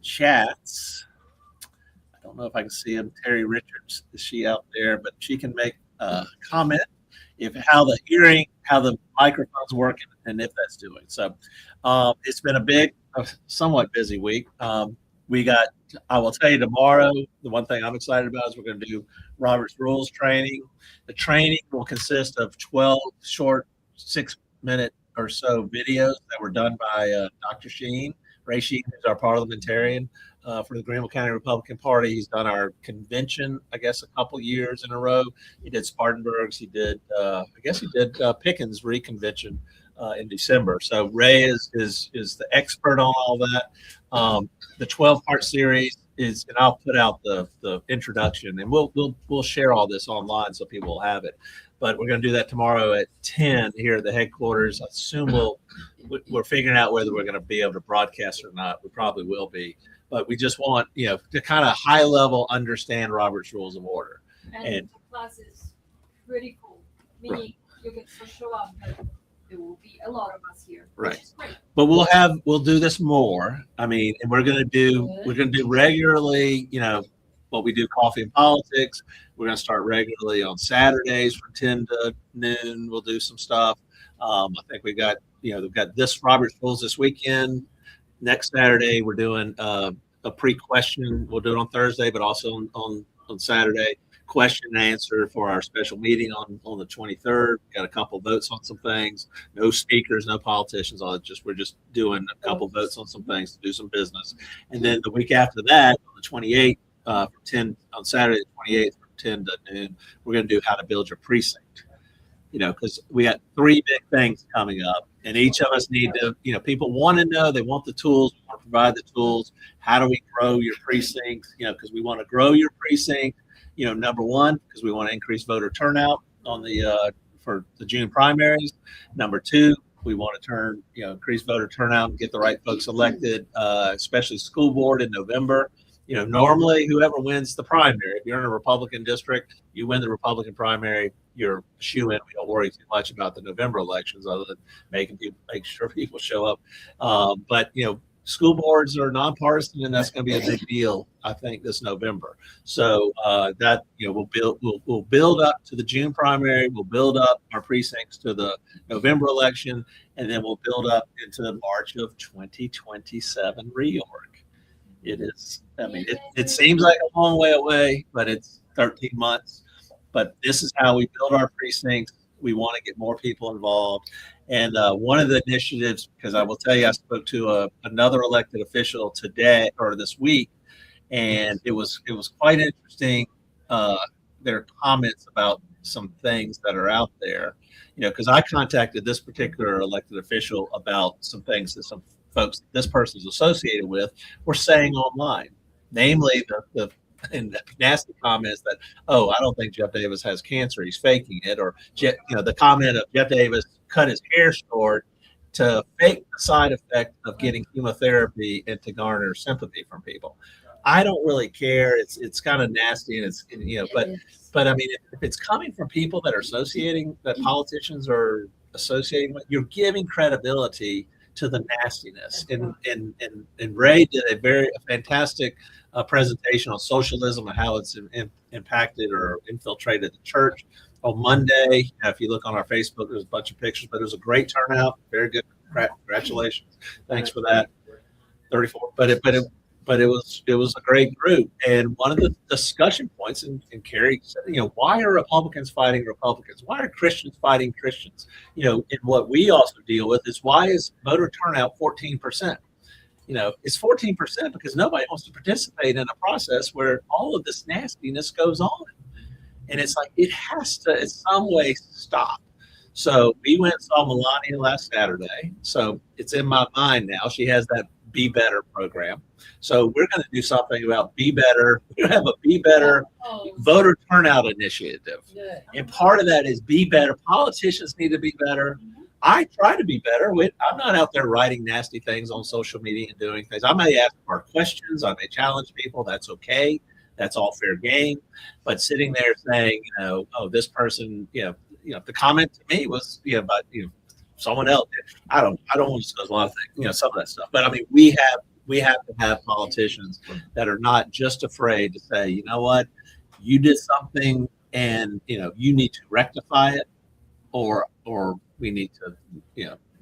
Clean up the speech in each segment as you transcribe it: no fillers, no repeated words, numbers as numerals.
chats. I don't know if I can see him. Terry Richards, is she out there? But she can make a comment if how the microphone's working, and if that's doing. So it's been somewhat busy week. I will tell you tomorrow, the one thing I'm excited about is we're going to do Robert's Rules training. The training will consist of 12 short 6-minute or so videos that were done by Dr. Sheen. Ray Sheen is our parliamentarian for the Greenville County Republican Party. He's done our convention, I guess, a couple years in a row. He did Spartanburg's. He did, Pickens reconvention in December. So Ray is the expert on all that. The 12-part series is, and I'll put out the introduction, and we'll share all this online so people will have it. But we're going to do that tomorrow at 10 here at the headquarters. I assume we're figuring out whether we're going to be able to broadcast or not. We probably will be. But we just want, to kind of high level understand Robert's Rules of Order. And the class is pretty cool. Meaning you can still show up, but there will be a lot of us here. Right. Which is great. But we'll do this more. I mean, and we're going to do regularly, what we do, Coffee and Politics. We're going to start regularly on Saturdays from 10 to noon. We'll do some stuff. I think we've got this Robert's Rules this weekend. Next Saturday, we're doing a pre-question. We'll do it on Thursday, but also on Saturday. Question and answer for our special meeting on the 23rd. We got a couple votes on some things. No speakers, no politicians. We're just doing a couple votes on some things to do some business. And then the week after that, on the 28th, on Saturday the 28th from 10 to noon, we're going to do how to build your precinct. Because we got 3 big things coming up, and each of us need to, people want to know, they want the tools, we want to provide the tools. How do we grow your precinct? Because we want to grow your precinct. Number one, because we want to increase voter turnout for the June primaries. Number two, we want to increase voter turnout and get the right folks elected, especially school board in November. Normally whoever wins the primary, if you're in a Republican district, you win the Republican primary, you're a shoo-in. We don't worry too much about the November elections other than make sure people show up. But school boards are nonpartisan, and that's going to be a big deal, I think, this November. So we'll build up to the June primary. We'll build up our precincts to the November election, and then we'll build up into the March of 2027 reorg. It is. I mean, it seems like a long way away, but it's 13 months. But this is how we build our precincts. We want to get more people involved. And one of the initiatives, because I will tell you, I spoke to another elected official today or this week, and it was quite interesting. Their comments about some things that are out there, because I contacted this particular elected official about some things that some folks this person is associated with were saying online, namely the nasty comments that, I don't think Jeff Davis has cancer, he's faking it, or the comment of Jeff Davis cut his hair short to fake the side effect of getting chemotherapy and to garner sympathy from people. I don't really care. It's kind of nasty, and but I mean, if it's coming from people that politicians are associating with, you're giving credibility to the nastiness. And Ray did a fantastic presentation on socialism and how it's impacted or infiltrated the church on Monday. If you look on our Facebook, there's a bunch of pictures, but it was a great turnout. Very good. Congratulations. Thanks for that. 34. But it was a great group. And one of the discussion points, and Kerry said, why are Republicans fighting Republicans? Why are Christians fighting Christians? And what we also deal with is, why is voter turnout 14%? It's 14% because nobody wants to participate in a process where all of this nastiness goes on. And it's like, it has to in some way stop. So we went and saw Melania last Saturday. So it's in my mind now. She has that Be Better program. So we're going to do something about Be Better. We're going to have a Be Better voter turnout initiative. And part of that is Be Better. Politicians need to be better. I try to be better. I'm not out there writing nasty things on social media and doing things. I may ask hard questions. I may challenge people. That's okay. That's all fair game. But sitting there saying, this person, the comment to me was, about, someone else. I don't want to discuss a lot of things, some of that stuff. But I mean, we We have to have politicians that are not just afraid to say, you know what, you did something and, you need to rectify it, or we need to,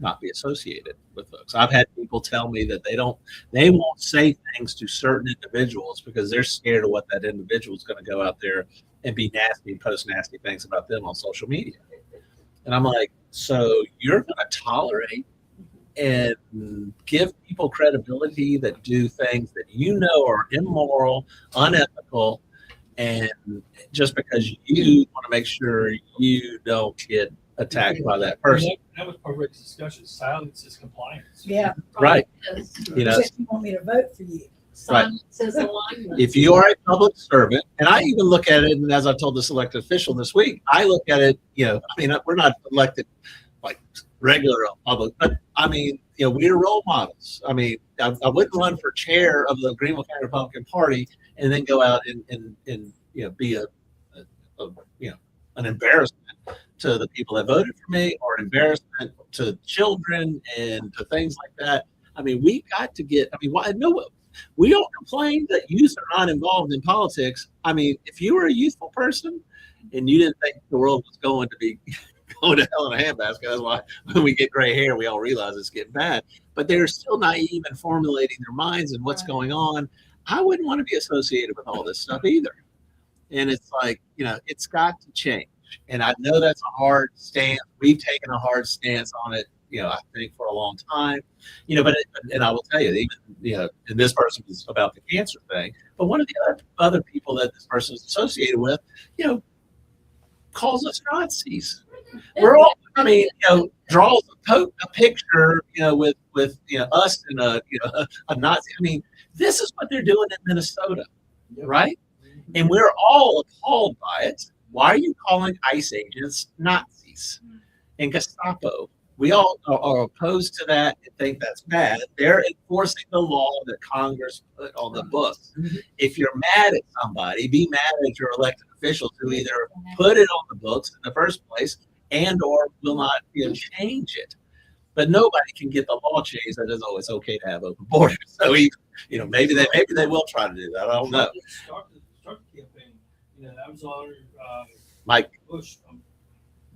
not be associated with folks. I've had people tell me that they won't say things to certain individuals because they're scared of what that individual is going to go out there and be nasty and post nasty things about them on social media. And I'm like, so you're going to tolerate and give people credibility that do things that are immoral, unethical, and just because you want to make sure you don't get attacked by that person. That was part of Rick's discussion. Silence is compliance. Yeah. Right. Except you want me to vote for you. Silence is alignment. If you are a public servant, and I even look at it, and as I told this elected official this week, I look at it, we're not elected like regular public, but we're role models. I wouldn't run for chair of the Greenville County Republican Party and then go out and be an embarrassment to the people that voted for me, or an embarrassment to children and to things like that. We got to get. We don't complain that youth are not involved in politics. If you were a youthful person and you didn't think the world was going to be going to hell in a handbasket, that's why when we get gray hair, we all realize it's getting bad. But they're still naive and formulating their minds and what's going on. I wouldn't want to be associated with all this stuff either. And it's like, it's got to change. And I know that's a hard stance. We've taken a hard stance on it, I think for a long time, but and I will tell you, even, and this person was about the cancer thing, but one of the other people that this person is associated with, calls us Nazis. We're all, draws a picture, with us and a Nazi. This is what they're doing in Minnesota, right? And we're all appalled by it. Why are you calling ICE agents Nazis and Gestapo? We all are opposed to that and think that's bad. They're enforcing the law that Congress put on the books. If you're mad at somebody, be mad at your elected officials who either put it on the books in the first place and or will not change it. But nobody can get the law changed that it's okay to have open borders. So maybe they will try to do that. I don't know. Start the campaign. I was on Mike. Bush.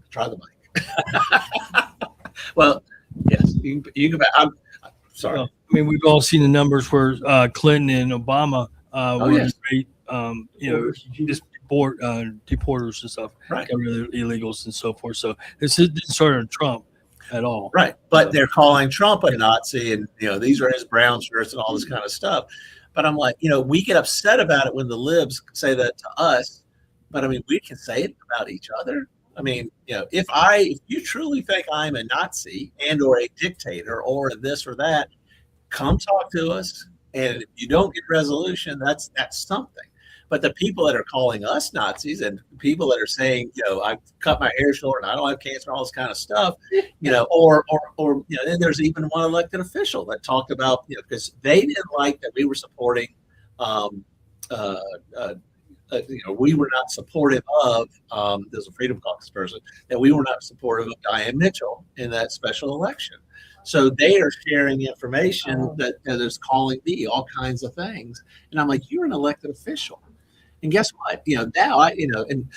Try the mic. Well, yes, you can. I'm sorry. Well, we've all seen the numbers where Clinton and Obama were yes. great, just deporters and stuff, Right. got rid of illegals and so forth. So this didn't start on Trump at all. Right. But they're calling Trump a Nazi, and these are his brown shirts and all this kind of stuff. But I'm like, we get upset about it when the libs say that to us, but we can say it about each other. If you truly think I'm a Nazi and or a dictator or this or that, come talk to us. And if you don't get resolution, that's something. But the people that are calling us Nazis and people that are saying, I've cut my hair short and I don't have cancer, all this kind of stuff, or and there's even one elected official that talked about, because they didn't like that we were supporting, we were not supportive of, there's a Freedom Caucus person, that we were not supportive of Diane Mitchell in that special election. So they are sharing information that is calling me all kinds of things. And I'm like, you're an elected official. And guess what? Now and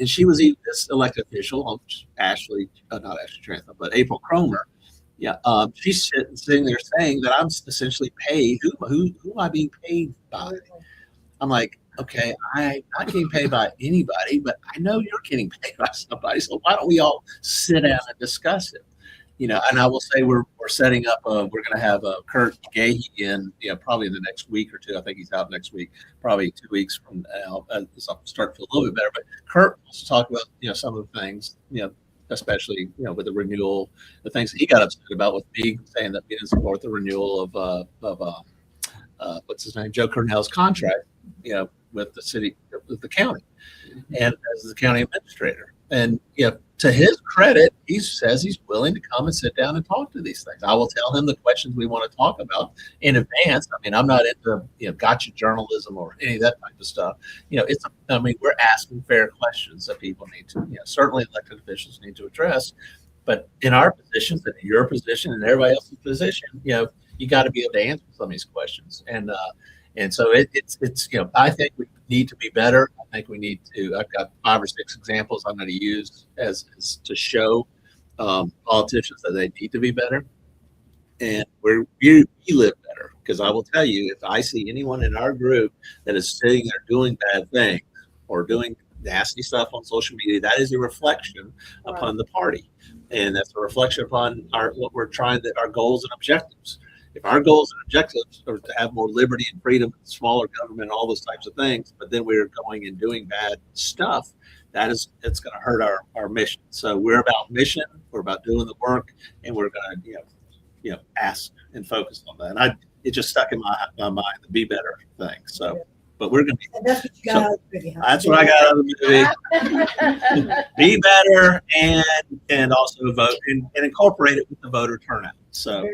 she was even this elected official, not Ashley Trantham, but April Cromer. Yeah. She's sitting there saying that I'm essentially paid. Who am I being paid by? I'm like, okay, I'm not getting paid by anybody, but I know you're getting paid by somebody. So why don't we all sit down and discuss it? And I will say we're setting up. We're going to have Kurt Gahey in, probably in the next week or two. I think he's out next week, probably 2 weeks from now. So I'm starting to feel a little bit better. But Kurt wants to talk about, some of the things, especially, with the renewal, the things that he got upset about with me saying that we didn't support the renewal of what's his name, Joe Cornell's contract, with the city, with the county, and as the county administrator. And to his credit, he says he's willing to come and sit down and talk to these things. I will tell him the questions we want to talk about in advance. I'm not into gotcha journalism or any of that type of stuff. We're asking fair questions that people need to, certainly elected officials need to address. But in our positions, and in your position, and everybody else's position, you you got to be able to answer some of these questions. And so it's I think we need to be better. I think we need to. I've got 5 or 6 examples I'm going to use as to show politicians that they need to be better, and we live better. Because I will tell you, if I see anyone in our group that is sitting there doing bad things or doing nasty stuff on social media, that is a reflection upon the party, and that's a reflection upon what we're trying to our goals and objectives. If our goals and objectives are to have more liberty and freedom, smaller government, all those types of things, but then we're going and doing bad stuff, it's going to hurt our mission. So we're about mission, we're about doing the work, and we're going to ask and focus on that. And it just stuck in my mind, the be better thing. So, but we're going to be. And that's what you got out of the movie, huh? That's what I got out of the movie. Be better and also vote and incorporate it with the voter turnout. So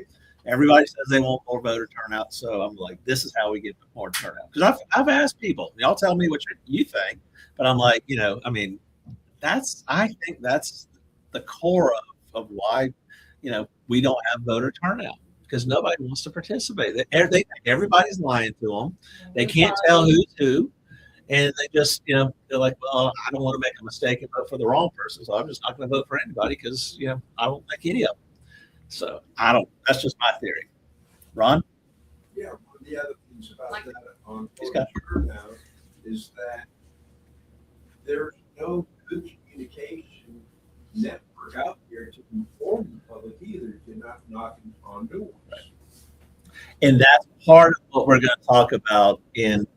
everybody says they want more voter turnout. So I'm like, this is how we get more turnout. Because I've asked people, y'all tell me what you think, but I'm like, I think that's the core of why, we don't have voter turnout. Because nobody wants to participate. They think everybody's lying to them. They can't tell who's who. And they just, they're like, well, I don't want to make a mistake and vote for the wrong person. So I'm just not going to vote for anybody because, I don't like any of them. So that's just my theory. Ron? Yeah, one of the other things about that on He's got turnout is that there's no good communication network out there to inform the public either if you're not knocking on doors. And that's part of what we're going to talk about in,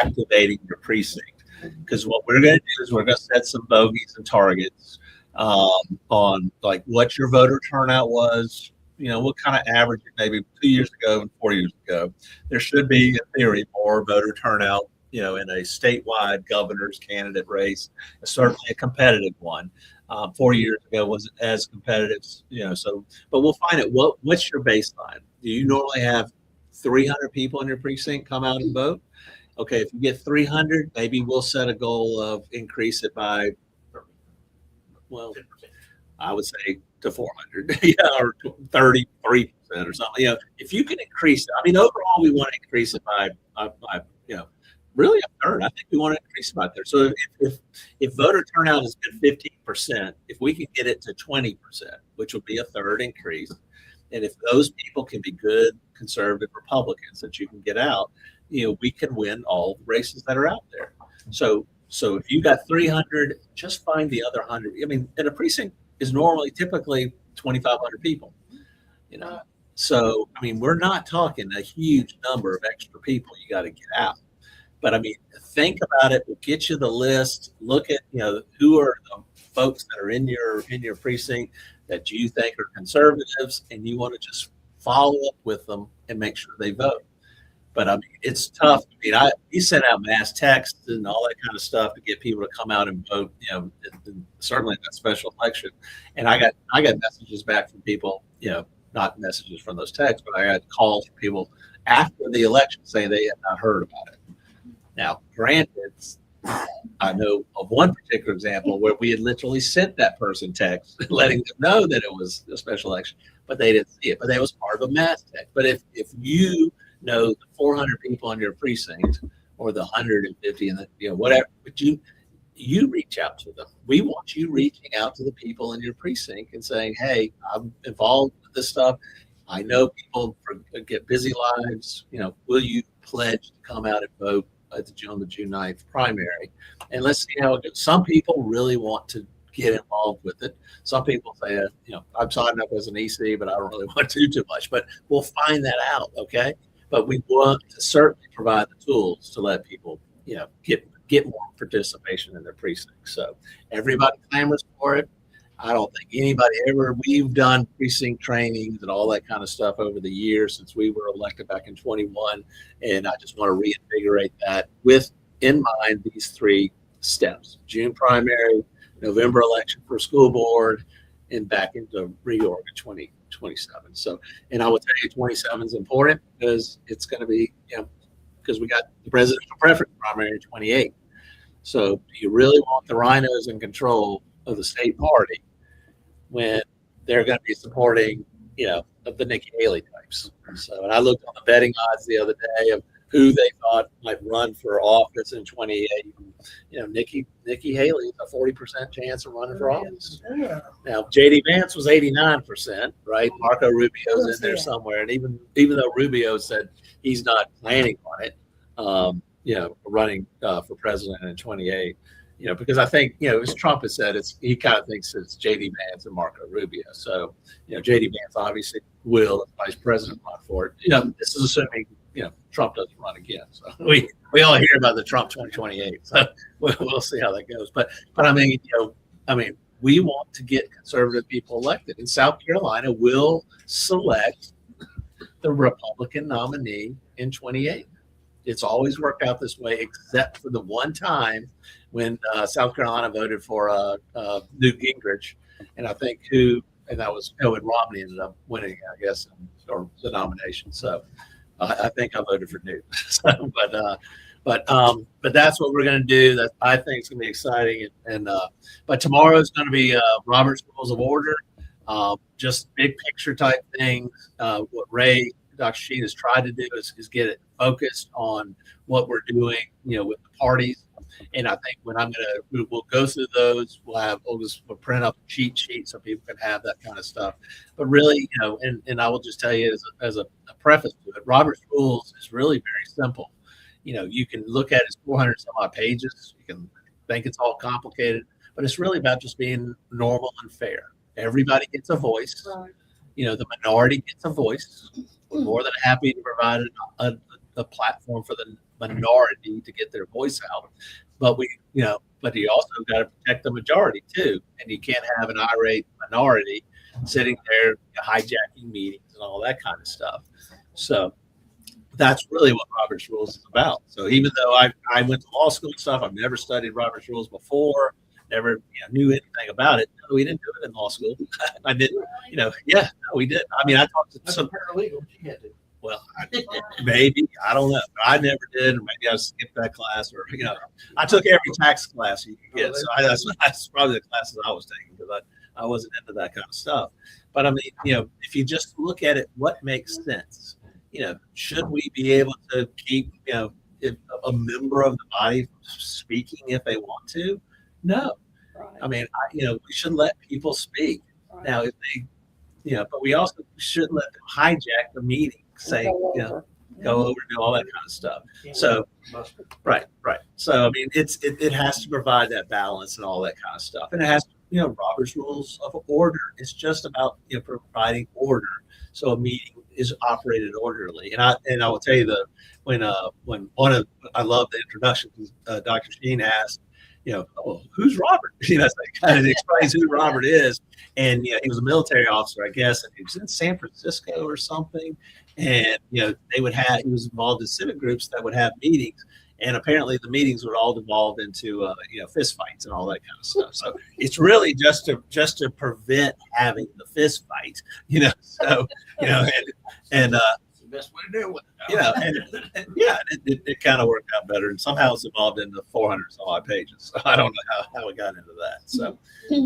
activating your precinct. Because what we're going to do is we're going to set some bogeys and targets on like what your voter turnout was, what kind of average maybe 2 years ago and 4 years ago. There should be, in theory, more voter turnout, in a statewide governor's candidate race, certainly a competitive one. 4 years ago wasn't as competitive, but we'll find it. What's your baseline? Do you normally have 300 people in your precinct come out and vote? Okay, if you get 300, maybe we'll set a goal of increase it by, well, I would say to 400, or 33% or something. If you can increase it, overall we want to increase it by really a third. I think we want to increase it by a third. So if voter turnout has been 15%, if we can get it to 20%, which would be a third increase, and if those people can be good conservative Republicans that you can get out, we can win all the races that are out there. So if you got 300, just find the other 100. And a precinct is typically 2,500 people. So we're not talking a huge number of extra people you got to get out. But think about it. We'll get you the list. Look at who are the folks that are in your precinct that you think are conservatives, and you want to just follow up with them and make sure they vote. But it's tough. We sent out mass texts and all that kind of stuff to get people to come out and vote. Certainly in that special election. And I got messages back from people. Not messages from those texts, but I got calls from people after the election saying they had not heard about it. Now, granted, I know of one particular example where we had literally sent that person text letting them know that it was a special election, but they didn't see it. But that was part of a mass text. But if you know the 400 people in your precinct or the 150 and whatever, but you reach out to them. We want you reaching out to the people in your precinct and saying, hey, I'm involved with this stuff. I know people get busy lives. Will you pledge to come out and vote on the June 9th primary? And let's see how it goes. Some people really want to get involved with it. Some people say, I'm signing up as an EC, but I don't really want to do too much. But we'll find that out, okay? But we want to certainly provide the tools to let people, get more participation in their precincts. So everybody clamors for it. I don't think we've done precinct trainings and all that kind of stuff over the years since we were elected back in 21. And I just want to reinvigorate that with in mind these 3 steps: June primary, November election for school board, and back into reorg in 2027. So, and I will tell you 27 is important because it's going to be, because we got the presidential preference primary in 28. So do you really want the rhinos in control of the state party when they're going to be supporting of the Nikki Haley types. So, and I looked on the betting odds the other day of who they thought might run for office in 28. Nikki Haley is a 40% chance of running for office. Yeah. Now, JD Vance was 89%, right? Marco Rubio's in there somewhere, and even though Rubio said he's not planning on it, running for president in 28. Because I think, as Trump has said, he kind of thinks it's JD Vance and Marco Rubio. So, JD Vance obviously will, as vice president, run for it. This is assuming, Trump doesn't run again. So we all hear about the Trump 2028. So we'll see how that goes. But I mean, we want to get conservative people elected. And South Carolina will select the Republican nominee in 28. It's always worked out this way, except for the one time when South Carolina voted for Newt Gingrich, and I think that was when Romney ended up winning, I guess, or the nomination. So I think I voted for Newt. So, but that's what we're going to do. That I think is going to be exciting. But tomorrow is going to be Robert's Rules of Order, just big picture type things. What Dr. Sheen has tried to do is get it focused on what we're doing, with the parties. And I think we'll go through those. We'll print up a cheat sheet so people can have that kind of stuff. But really, and I will just tell you as a preface to it, Robert's Rules is really very simple. You can look at it as 400 some odd pages. You can think it's all complicated, but it's really about just being normal and fair. Everybody gets a voice. Right. The minority gets a voice. We're more than happy to provide a platform for the minority to get their voice out. But you also got to protect the majority too. And you can't have an irate minority sitting there hijacking meetings and all that kind of stuff. So that's really what Robert's Rules is about. So even though I went to law school and stuff, I've never studied Robert's Rules before, never knew anything about it. No, we didn't do it in law school. I didn't, we did. I mean, I talked to some paralegal. Well, maybe, I don't know. I never did, or maybe I skipped that class, or I took every tax class you could get. So that's probably the classes I was taking, because I wasn't into that kind of stuff. But I mean, if you just look at it, what makes sense? Should we be able to keep if a member of the body from speaking if they want to? No. Right. I mean, we should let people speak. Right. Now, if they, but we also shouldn't let them hijack the meeting, say, go over and do all that kind of stuff. So, right. So, I mean, it has to provide that balance and all that kind of stuff. And it has, Robert's Rules of Order. It's just about, providing order. So a meeting is operated orderly. And I will tell you when I love the introduction, Dr. Sheen asked, who's Robert? So he kind of explains who Robert is. And, he was a military officer, I guess, and he was in San Francisco or something. And, he was involved in civic groups that would have meetings. And apparently the meetings would all devolve into, fist fights and all that kind of stuff. So it's really just to prevent having the fist fight, so, and the best way to do it. It kind of worked out better, and somehow it's evolved into 400 some odd pages. So I don't know how we got into that. So,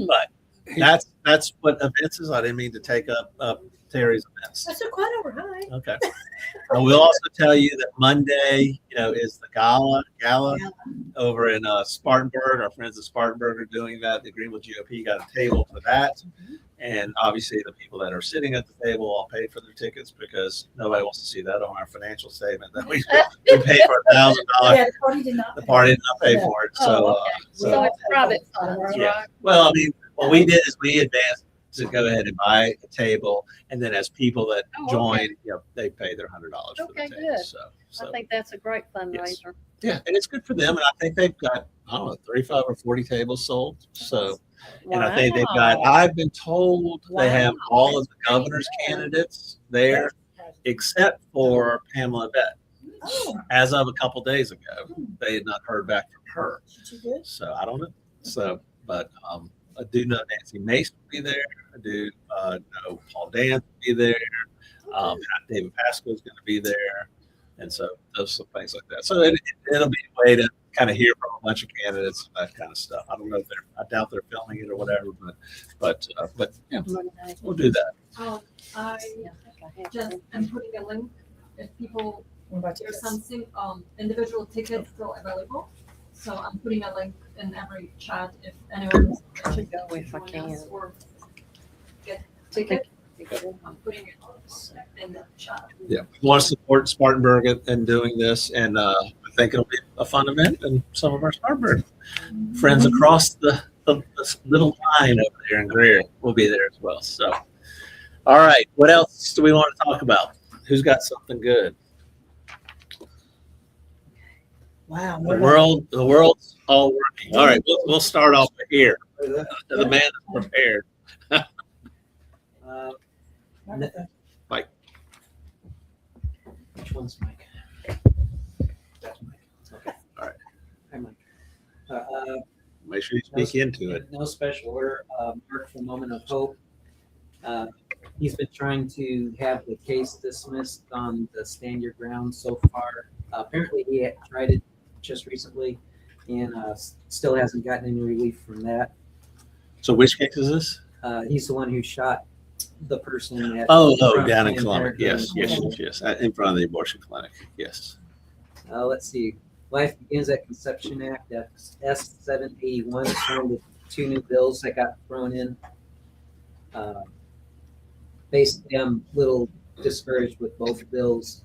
but that's what events is. I didn't mean to take up Terry's events. That's quite over high. Okay. I will also tell you that Monday, is the gala over in Spartanburg. Our friends at Spartanburg are doing that. The Greenville GOP got a table for that. And obviously the people that are sitting at the table all paid for their tickets, because nobody wants to see that on our financial statement that we paid for $1,000. Yeah, the party did not. The party did not pay for it. So, So it's private funds, yeah. right? Well, I mean, what we did is we advanced to go ahead and buy a table, and then as people that join, they pay their $100 for the table. Good. So I think that's a great fundraiser. yeah, and it's good for them. And I think they've got 35 or 40 tables sold. So, and I think they've got. I've been told they have all of the governor's candidates there, except for Pamela Bett. Oh, As of a couple days ago, they had not heard back from her. she good? So I don't know. So, but I do know Nancy Mace will be there. I do know Paul Dan will be there. David Pascoe is going to be there, and so those are things like that. So it'll be a way to kind of hear from a bunch of candidates, that kind of stuff. I don't know if I doubt they're filming it or whatever, but yeah, we'll do that. I just am putting a link if people, What about there's tickets? something, individual tickets still available. So I'm putting a link in every chat if anyone is interested go if I to join us can. or get ticket. I'm putting it in the chat. Yeah, we want to support Spartanburg in doing this, and I think it'll be a fun event, and some of our Spartanburg friends across the little line over there in Greer will be there as well. So, all right, what else do we want to talk about? Who's got something good? Wow. The world's all working. All right, we'll start off here. The man is prepared. Mike. Which one's Mike? That's Mike. Okay. All right. Hi, Mike. Make sure you speak into it. No special order. Mark for Moment of Hope. He's been trying to have the case dismissed on the stand your ground so far. Apparently, he had tried it just recently and still hasn't gotten any relief from that. So, which case is this? He's the one who shot the person at Oh, front down in Planned Columbia. Parenthood. Yes. In front of the abortion clinic. Yes. Let's see. Life Begins at Conception Act, that's S781, is one of the two new bills that got thrown in. Basically, I'm a little discouraged with both bills.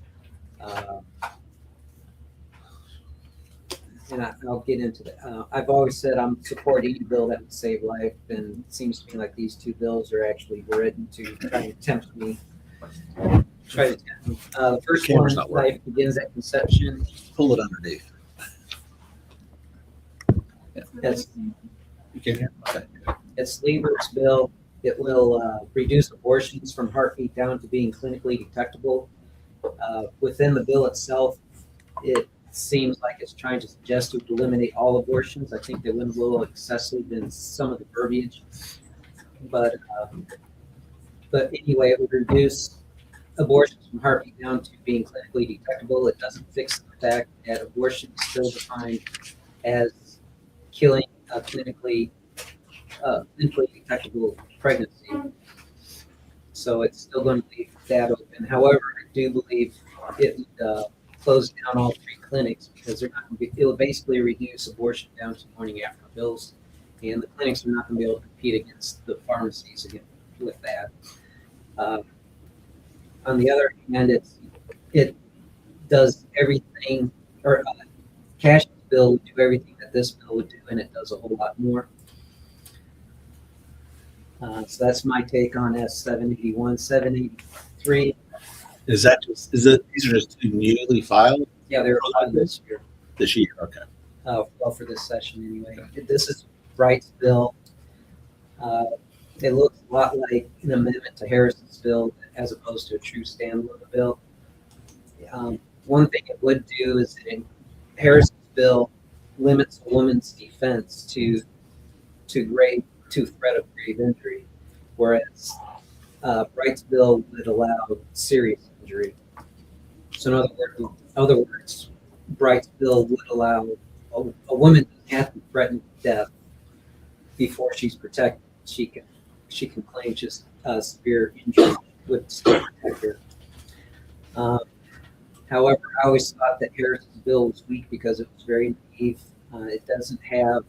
And I'll get into that. I've always said I'm supporting any bill that would save life, and it seems to me like these two bills are actually written to try to tempt me. The first Camera's one, not working. Life Begins at Conception. Pull it underneath. That's You can hear? Okay. It's Lieber's bill. It will reduce abortions from heartbeat down to being clinically detectable. Within the bill itself, it seems like it's trying to suggest to eliminate all abortions. I think they went a little excessive in some of the verbiage, but anyway, it would reduce abortions from heartbeat down to being clinically detectable. It doesn't fix the fact that abortion is still defined as killing a clinically detectable pregnancy. So it's still going to leave that open. However, I do believe it would close down all three clinics because they're not going to be, it will basically reduce abortion down to morning after pills, and the clinics are not going to be able to compete against the pharmacies again with that. On the other hand, it does everything, or Cash's bill would do everything that this bill would do, and it does a whole lot more. So that's my take on S781, 783. These are just two newly filed Yeah, they're on this year. this year? Okay. Well, for this session anyway. This is Wright's bill. It looks a lot like an amendment to Harrison's bill as opposed to a true standalone bill. One thing it would do is that Harrison's bill limits a woman's defense to threat of grave injury, whereas Wright's bill would allow serious injury. So in other words, Wright's bill would allow a woman to have to threaten death before she's protected. She can claim just severe injury would still protect her. However, I always thought that Harrison's bill was weak because it was very naive. It doesn't have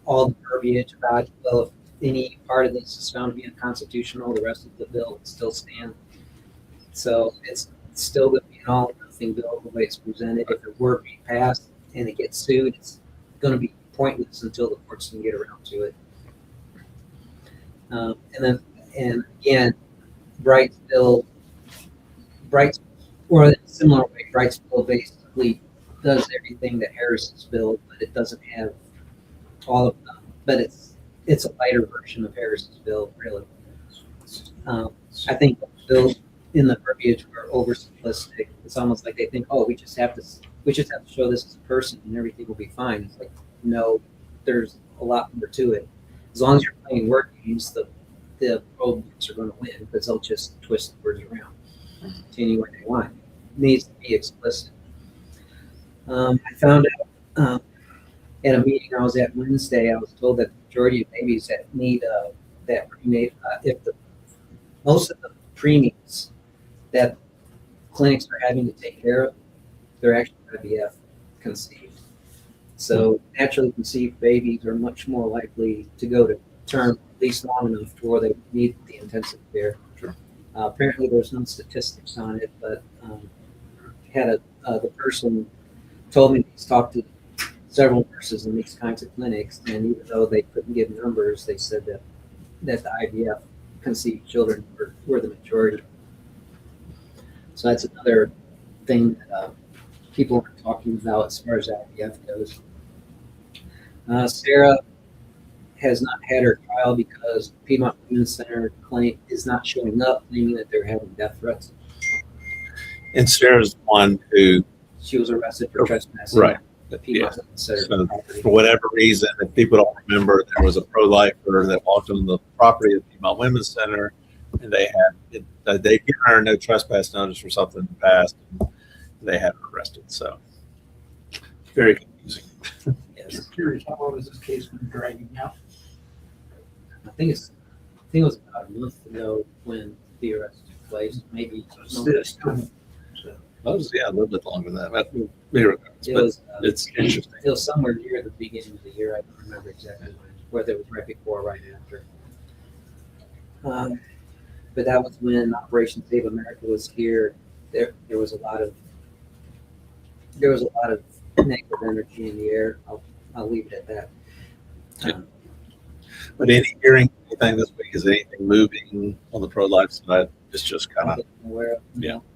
all the verbiage about, well, if any part of this is found to be unconstitutional, the rest of the bill would still stand. So it's still going to be an all or nothing bill the way it's presented. If it were to be passed and it gets sued, it's going to be pointless until the courts can get around to it. And again, Wright's bill, or in a similar way, Wright's bill basically does everything that Harrison's bill, but it doesn't have all of them. But it's a lighter version of Harrison's bill, really. I think the bills in the verbiage are oversimplistic. It's almost like they think, oh, we just have to show this as a person and everything will be fine. It's like, no, there's a lot more to it. As long as you're playing word games, the pro-groups are going to win because they'll just twist the words around to any way they want. It needs to be explicit. I found At a meeting I was at Wednesday, I was told that the majority of babies that need that prenatal, most of the preemies that clinics are having to take care of, they're actually IVF conceived. So naturally conceived babies are much more likely to go to term at least long enough to where they need the intensive care. Sure. Apparently, there's no statistics on it, but the person told me he's talked to several nurses in these kinds of clinics, and even though they couldn't give numbers, they said that the IVF conceived children were the majority. So that's another thing that people aren't talking about as far as IVF goes. Sarah has not had her trial because Piedmont Women's Center is not showing up, claiming that they're having death threats. And Sarah's the one who, She was arrested for trespassing. right. The Piedmont Women's Center So property. for whatever reason, if people don't remember, there was a pro-lifer that walked on the property of the Piedmont Women's Center, and they given her no trespass notice or something in the past, and they had her arrested. So very confusing. Yes. Just curious, how long has this case been dragging out? I think it was about a month ago when the arrest took place. Maybe That was, a little bit longer than that. But it was. it's interesting. It was somewhere near the beginning of the year. I don't remember exactly when, whether it was right before or right after. But that was when Operation Save America was here. There was a lot of negative energy in the air. I'll leave it at that. But any hearing anything this week, is anything moving on the pro-life side? It's just kind of, Aware of.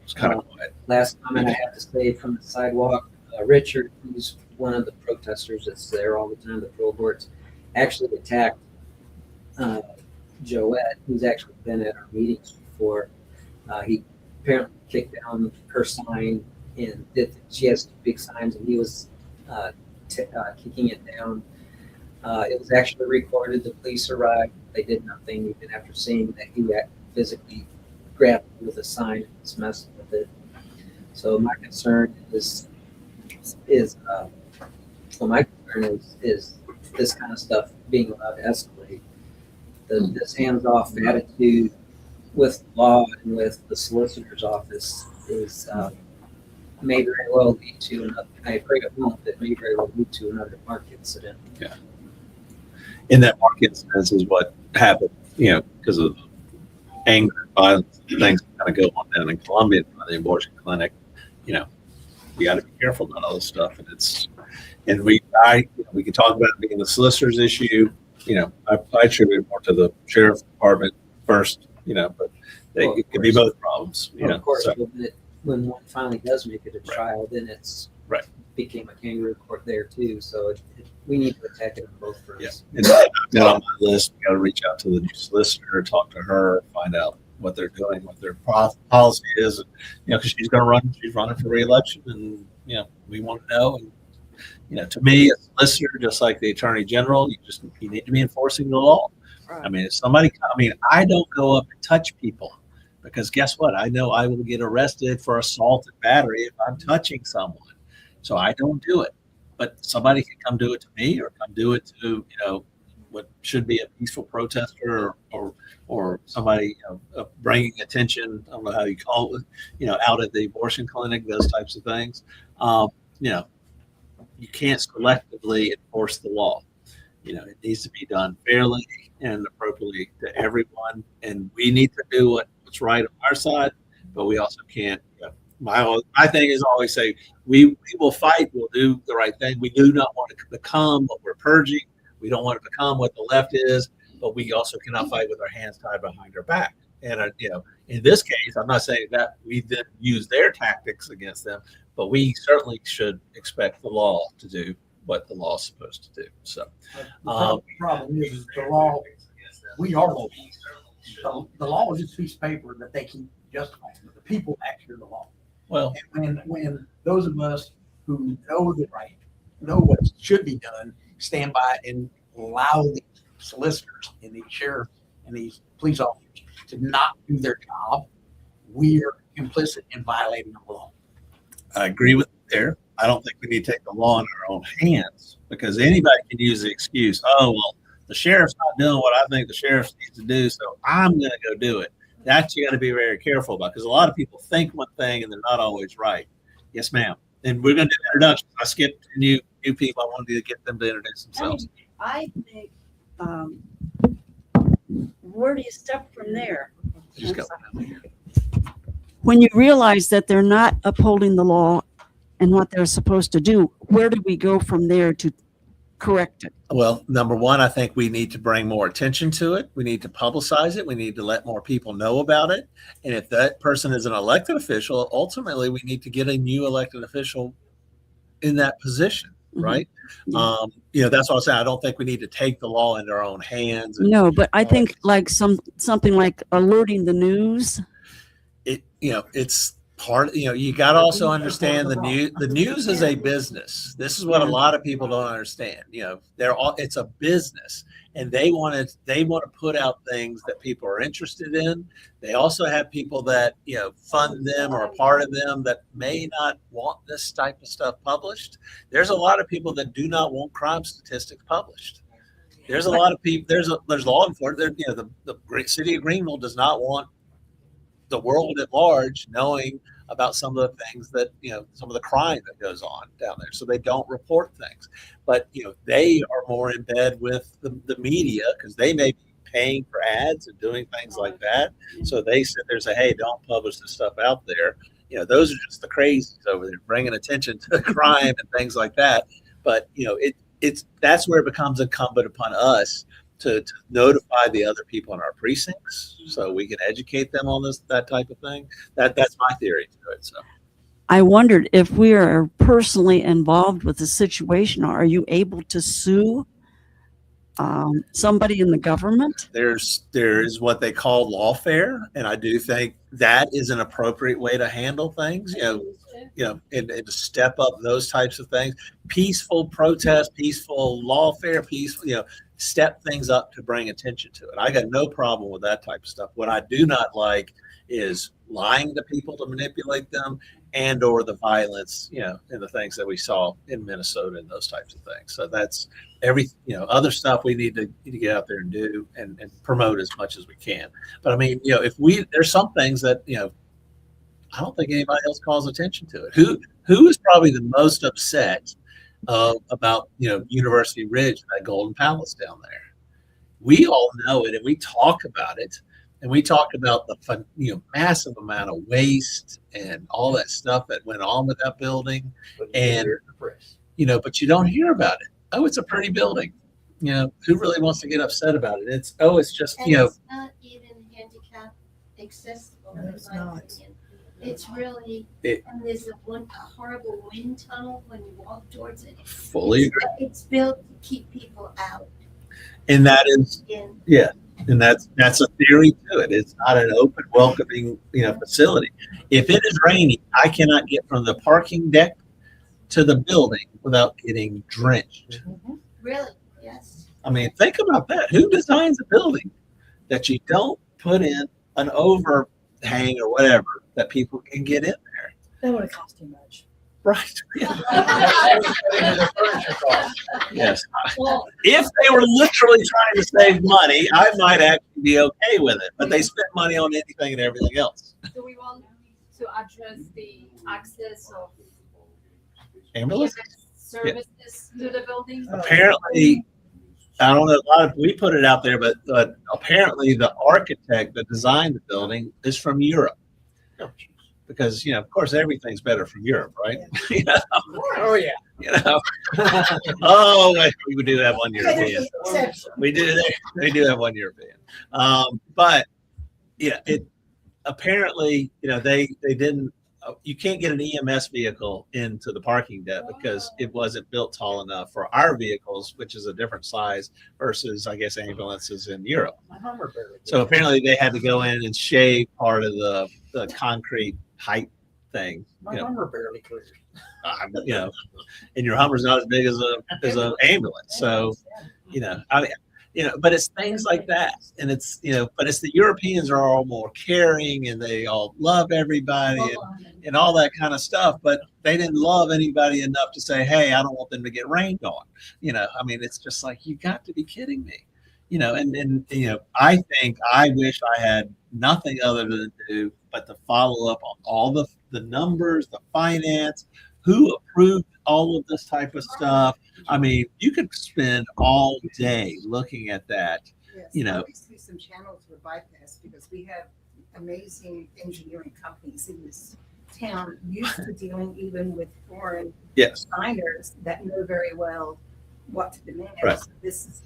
it's kind of quiet. Last comment I have to say from the sidewalk, Richard, who's one of the protesters that's there all the time, the pro boards, actually attacked Joette, who's actually been at our meetings before. He apparently kicked down her sign, and she has two big signs, and he was kicking it down. It was actually recorded. The police arrived. They did nothing, even after seeing that he physically grabbed with a sign and was messing with it. So my concern is this kind of stuff being allowed to escalate. This hands-off attitude with law and with the solicitor's office may very well lead to another. I pray it won't, but may very well lead to another Mark incident. Yeah. And that Mark incident is what happened, because of anger and violence, things kind of go on down in Columbia by the abortion clinic. You got to be careful about all this stuff, and we can talk about it being the solicitor's issue. I attribute it more to the sheriff's department first, but it could be both problems. Well, of course, so. when one finally does make it a trial, then it's Right. became a kangaroo court there too. So we need to attack it on both fronts. And then on my list, we got to reach out to the new solicitor, talk to her, find out what they're doing, what their policy is, because she's running for re-election, and we want to know. And to me, as a solicitor, just like the attorney general, you need to be enforcing the law. Right. I mean, I don't go up and touch people, because guess what? I know I will get arrested for assault and battery if I'm touching someone. So I don't do it. But somebody can come do it to me, or come do it to, what should be a peaceful protester, or somebody bringing attention, I don't know how you call it, out at the abortion clinic, those types of things. You can't selectively enforce the law. It needs to be done fairly and appropriately to everyone. And we need to do what's right on our side, but we also can't. My thing is always say, we will fight, we'll do the right thing. We do not want to become what we're purging. We don't want to become what the left is, but we also cannot fight with our hands tied behind our back. And, in this case, I'm not saying that we didn't use their tactics against them, but we certainly should expect the law to do what the law is supposed to do. So, The problem is the law, we are law. The law is just a piece of paper that they keep justifying, but the people actually are the law. well, And when those of us who know the right, know what should be done, stand by and allow the solicitors and the sheriff and these police officers to not do their job, we are implicit in violating the law. I agree with you there. I don't think we need to take the law in our own hands, because anybody can use the excuse, oh, well, the sheriff's not doing what I think the sheriff needs to do, so I'm going to go do it. That you got to be very careful about, because a lot of people think one thing and they're not always right. Yes, ma'am. And we're going to do introductions. I skipped new people. I wanted to get them to introduce themselves. I think, where do you step from there? Just go. When you realize that they're not upholding the law and what they're supposed to do, where do we go from there to correct it? Well, number one, I think we need to bring more attention to it. We need to publicize it. We need to let more people know about it. And if that person is an elected official, ultimately we need to get a new elected official in that position, right? Mm-hmm. That's what I'm saying. I don't think we need to take the law into our own hands. No, but I think like something like alerting the news. It's part, you got to also understand the news is a business. This is what a lot of people don't understand. It's a business, and they want to put out things that people are interested in. They also have people that, fund them or a part of them that may not want this type of stuff published. There's a lot of people that do not want crime statistics published. There's a lot of people, there's law enforcement, the great city of Greenville does not want the world at large knowing about some of the things that, some of the crime that goes on down there. So they don't report things. But, they are more in bed with the media, because they may be paying for ads and doing things like that. So they sit there and say, hey, don't publish this stuff out there. Those are just the crazies over there bringing attention to crime and things like that. But, that's where it becomes incumbent upon us to notify the other people in our precincts, so we can educate them on that type of thing. That's my theory to it. So I wondered if we are personally involved with the situation, are you able to sue somebody in the government? there is what they call lawfare, and I do think that is an appropriate way to handle things. And to step up those types of things, peaceful protest, peaceful lawfare, peaceful, step things up to bring attention to it. I got no problem with that type of stuff. What I do not like is lying to people to manipulate them, and or the violence, and the things that we saw in Minnesota and those types of things. So that's other stuff we need to get out there and do and promote as much as we can. But I mean, there's some things that, I don't think anybody else calls attention to it. Who is probably the most upset about University Ridge, that Golden Palace down there? We all know it, and we talk about it, and we talk about the massive amount of waste and all that stuff that went on with that building. And but you don't hear about it. Oh, it's a pretty building. Who really wants to get upset about it? It's just and it's not even handicap accessible. No, it's not. Opinion. It's really, and there's a horrible wind tunnel when you walk towards it. Fully agree. It's built to keep people out. And that is, In. yeah, and that's a theory to it. It's not an open, welcoming, facility. If it is raining, I cannot get from the parking deck to the building without getting drenched. Really? Yes. I mean, think about that. Who designs a building that you don't put in an overhang or whatever that people can get in there? That would have cost too much. Right. Yeah. Yes. Well, If they were literally trying to save money, I might actually be okay with it. But they spent money on anything and everything else. do we want to address the access of Ambulance? services to the building? Apparently, I don't know. We put it out there, but apparently the architect that designed the building is from Europe. Because of course, everything's better from Europe, right? Oh, yeah. Oh, we do have one European. We do have one European. But it apparently, they didn't. You can't get an EMS vehicle into the parking deck because it wasn't built tall enough for our vehicles, which is a different size versus, I guess, ambulances in Europe. So apparently they had to go in and shave part of the concrete height thing. My Hummer barely clears. And your Hummer's not as big as an ambulance. So, I mean, but it's things like that. And it's, but it's the Europeans are all more caring and they all love everybody and all that kind of stuff. But they didn't love anybody enough to say, hey, I don't want them to get rained on. I mean, it's just like, you got to be kidding me. I think I wish I had nothing other to do but to follow up on all the numbers, the finance, who approved all of this type of stuff. I mean, you could spend all day looking at that. Obviously some channels were bypassed because we have amazing engineering companies in this town used to dealing even with foreign Yes. designers that know very well what to demand. Right. So this is,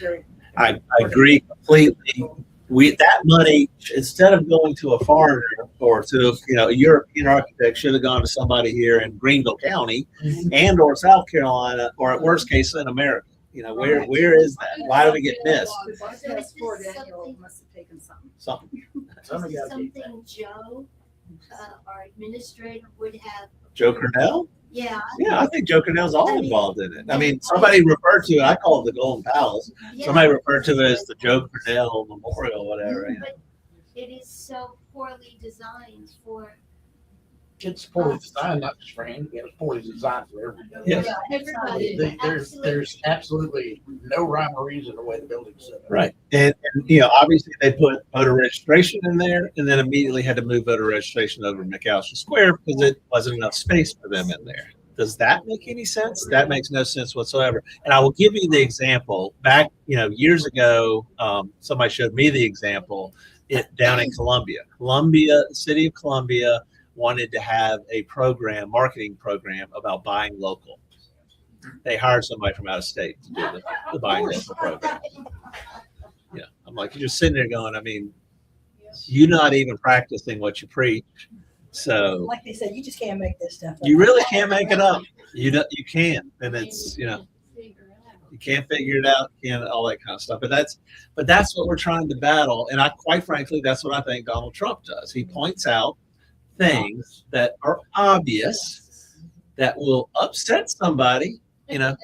very. I agree completely. That money, instead of going to a foreigner or to a European architect, should have gone to somebody here in Greenville County and or South Carolina, or at worst case in America. Where is that? Why do we get missed? The bypass Ford annual must have taken something. Something. Is this something Joe, our administrator, would have? Joe Cornell? Yeah. Yeah, I think Joe Cornell's all involved in it. I mean, somebody referred to, I call it the Golden Palace. Yeah. Somebody referred to it as the Joe Cornell Memorial, whatever. But it is so poorly designed for. It's poorly designed, not just for him, it's poorly designed for everybody. Yes. Everybody. There's absolutely no rhyme or reason the way the building's set up. Right. And obviously they put voter registration in there and then immediately had to move voter registration over to McAllister Square because it wasn't enough space for them in there. Does that make any sense? That makes no sense whatsoever. And I will give you the example. Back, years ago, somebody showed me the example down in Columbia. City of Columbia wanted to have a marketing program about buying local. They hired somebody from out of state to do the buying local program. Yeah, I'm like, you're just sitting there going, I mean, you're not even practicing what you preach. So, like they said, you just can't make this stuff up. You really can't make it up. You can, and it's you can't figure it out, all that kind of stuff. But that's what we're trying to battle. And quite frankly, that's what I think Donald Trump does. He points out things that are obvious that will upset somebody.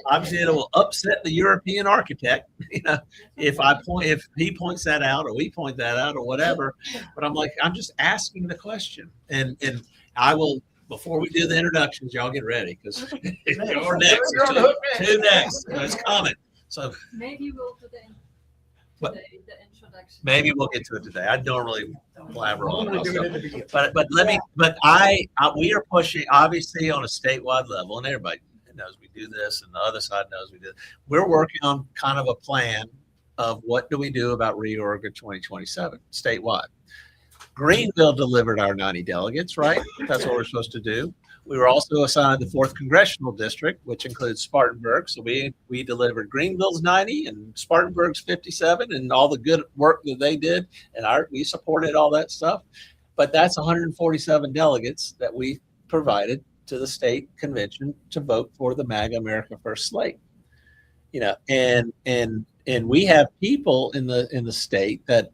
Obviously it will upset the European architect, if he points that out or we point that out or whatever. But I'm just asking the question. And I will, before we do the introductions, y'all get ready because you're next. Two next. It's coming. So Maybe we'll do What? the introduction. maybe we'll get to it today. I don't really blabber on We'll it. do it So. at the beginning. We are pushing obviously on a statewide level, and everybody knows we do this, and the other side knows we do. We're working on kind of a plan of what do we do about reorg in 2027 statewide. Greenville delivered our 90 delegates, right? That's what we're supposed to do. We were also assigned the 4th Congressional District, which includes Spartanburg. So we delivered Greenville's 90 and Spartanburg's 57 and all the good work that they did. And we supported all that stuff. But that's 147 delegates that we provided to the state convention to vote for the MAGA America First slate. And we have people in the state that,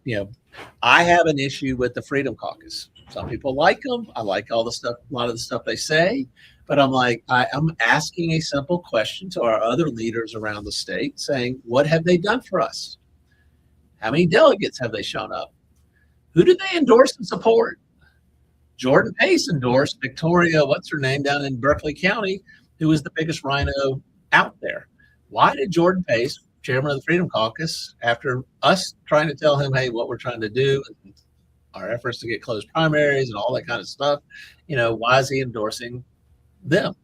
I have an issue with the Freedom Caucus. Some people like them. I like a lot of the stuff they say, but I'm like, I'm asking a simple question to our other leaders around the state saying, what have they done for us? How many delegates have they shown up? Who did they endorse and support? Jordan Pace endorsed Victoria, what's her name, down in Berkeley County, who is the biggest rhino out there. Why did Jordan Pace, chairman of the Freedom Caucus, after us trying to tell him, hey, what we're trying to do, and our efforts to get closed primaries and all that kind of stuff, why is he endorsing them?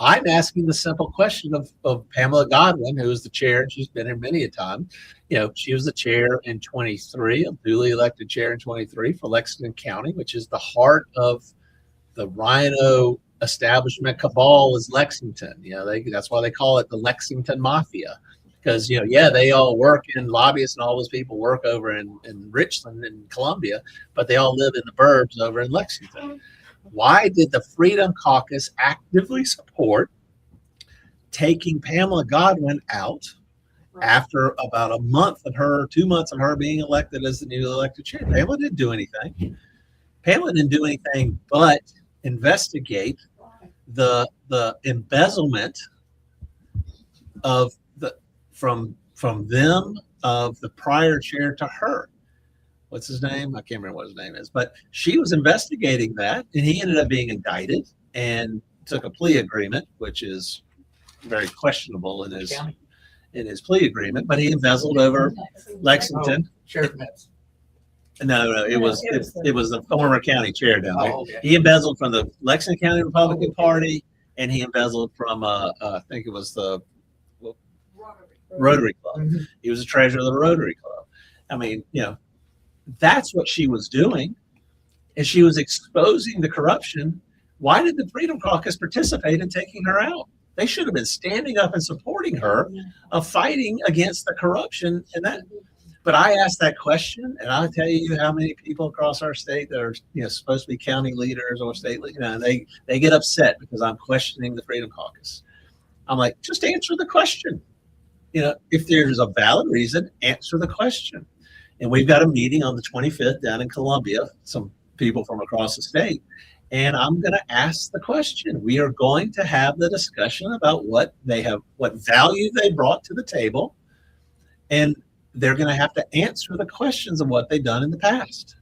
I'm asking the simple question of Pamela Godwin, who is the chair, and she's been here many a time. She was the chair in 23, a duly elected chair in 23 for Lexington County, which is the heart of the rhino establishment cabal is Lexington. That's why they call it the Lexington Mafia. Because, they all work in lobbyists and all those people work over in Richland and Columbia, but they all live in the burbs over in Lexington. Why did the Freedom Caucus actively support taking Pamela Godwin out after about 2 months of her being elected as the newly elected chair? Pamela didn't do anything. Pamela didn't do anything but investigate the embezzlement of from them of the prior chair to her. What's his name? I can't remember what his name is, but she was investigating that, and he ended up being indicted and took a plea agreement, which is very questionable in his plea agreement. But he embezzled over Lexington. Sheriff Metz. No, it was the former county chair down there. Oh, okay. He embezzled from the Lexington County Republican Party, and he embezzled from I think it was the Rotary Club. He was the treasurer of the Rotary Club. I mean, that's what she was doing, and she was exposing the corruption. Why did the Freedom Caucus participate in taking her out? They should have been standing up and supporting her, of fighting against the corruption and that. But I asked that question, and I'll tell you how many people across our state that are supposed to be county leaders or state leaders, they get upset because I'm questioning the Freedom Caucus. I'm like, just answer the question. If there's a valid reason, answer the question. And we've got a meeting on the 25th down in Columbia, some people from across the state, and I'm going to ask the question. We are going to have the discussion about what value they brought to the table, and they're going to have to answer the questions of what they've done in the past.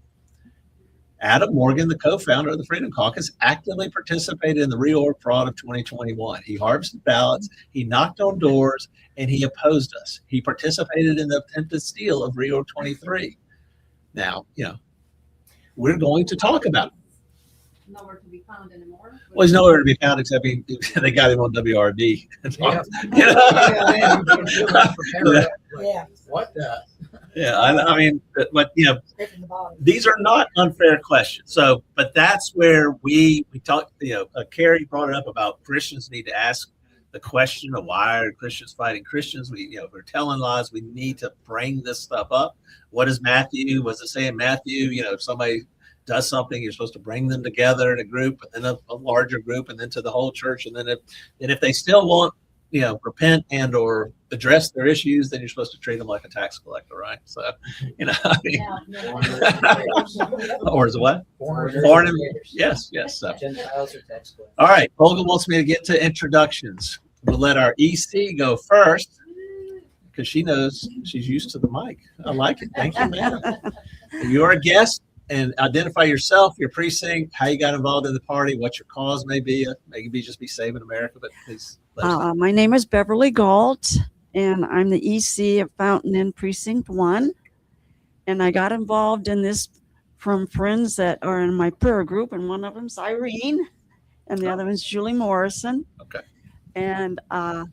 Adam Morgan, the co-founder of the Freedom Caucus, actively participated in the reorg fraud of 2021. He harvested ballots, he knocked on doors, and he opposed us. He participated in the attempted steal of reorg 23. Now, we're going to talk about it. Nowhere to be found anymore. Well, he's nowhere to be found except they got him on WRD. Yeah. What the? Yeah, I mean, but Scraping the bottom. these are not unfair questions. So, but that's where we talked. Carrie brought it up about Christians need to ask the question of why are Christians fighting Christians? We're telling lies. We need to bring this stuff up. What is Matthew? What's it say in Matthew? If somebody does something, you're supposed to bring them together in a group, and then a larger group, and then to the whole church. And then if they still want, repent and or address their issues, then you're supposed to treat them like a tax collector, right? So, or is it what? Foreign, yes. So, Gentiles or tax collectors. all right, Olga wants me to get to introductions. We'll let our EC go first because she knows she's used to the mic. I like it. Thank you, man. You're a guest. And identify yourself, your precinct, how you got involved in the party, what your cause may be. Maybe just be saving America, but please. My name is Beverly Galt, and I'm the EC of Fountain Inn Precinct 1. And I got involved in this from friends that are in my prayer group, and one of them's Irene, and the other one's Julie Morrison. Okay. And I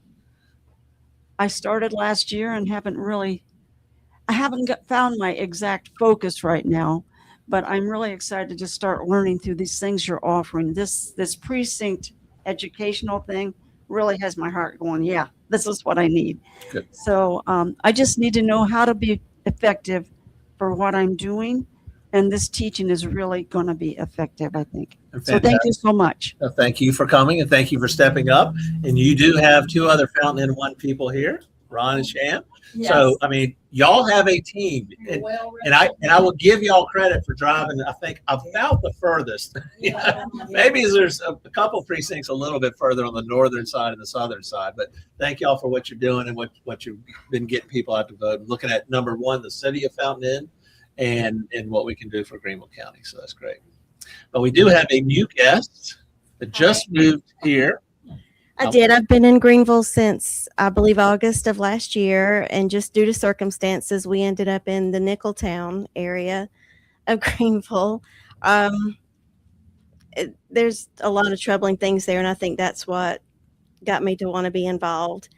started last year and I haven't found my exact focus right now. But I'm really excited to start learning through these things you're offering. This precinct educational thing really has my heart going, yeah, this is what I need. Good. So I just need to know how to be effective for what I'm doing. And this teaching is really going to be effective, I think. So thank you so much. Thank you for coming, and thank you for stepping up. And you do have two other Fountain Inn 1 people here, Ron and Shan. Yes. So, I mean, y'all have a team, and I will give y'all credit for driving, I think, about the furthest. Maybe there's a couple precincts a little bit further on the northern side and the southern side, but thank y'all for what you're doing and what you've been getting people out to vote. Looking at number one, the city of Fountain Inn, and what we can do for Greenville County. So that's great. But we do have a new guest that just moved here. I did. I've been in Greenville since, I believe, August of last year. And just due to circumstances, we ended up in the Nickeltown area of Greenville. There's a lot of troubling things there. And I think that's what got me to want to be involved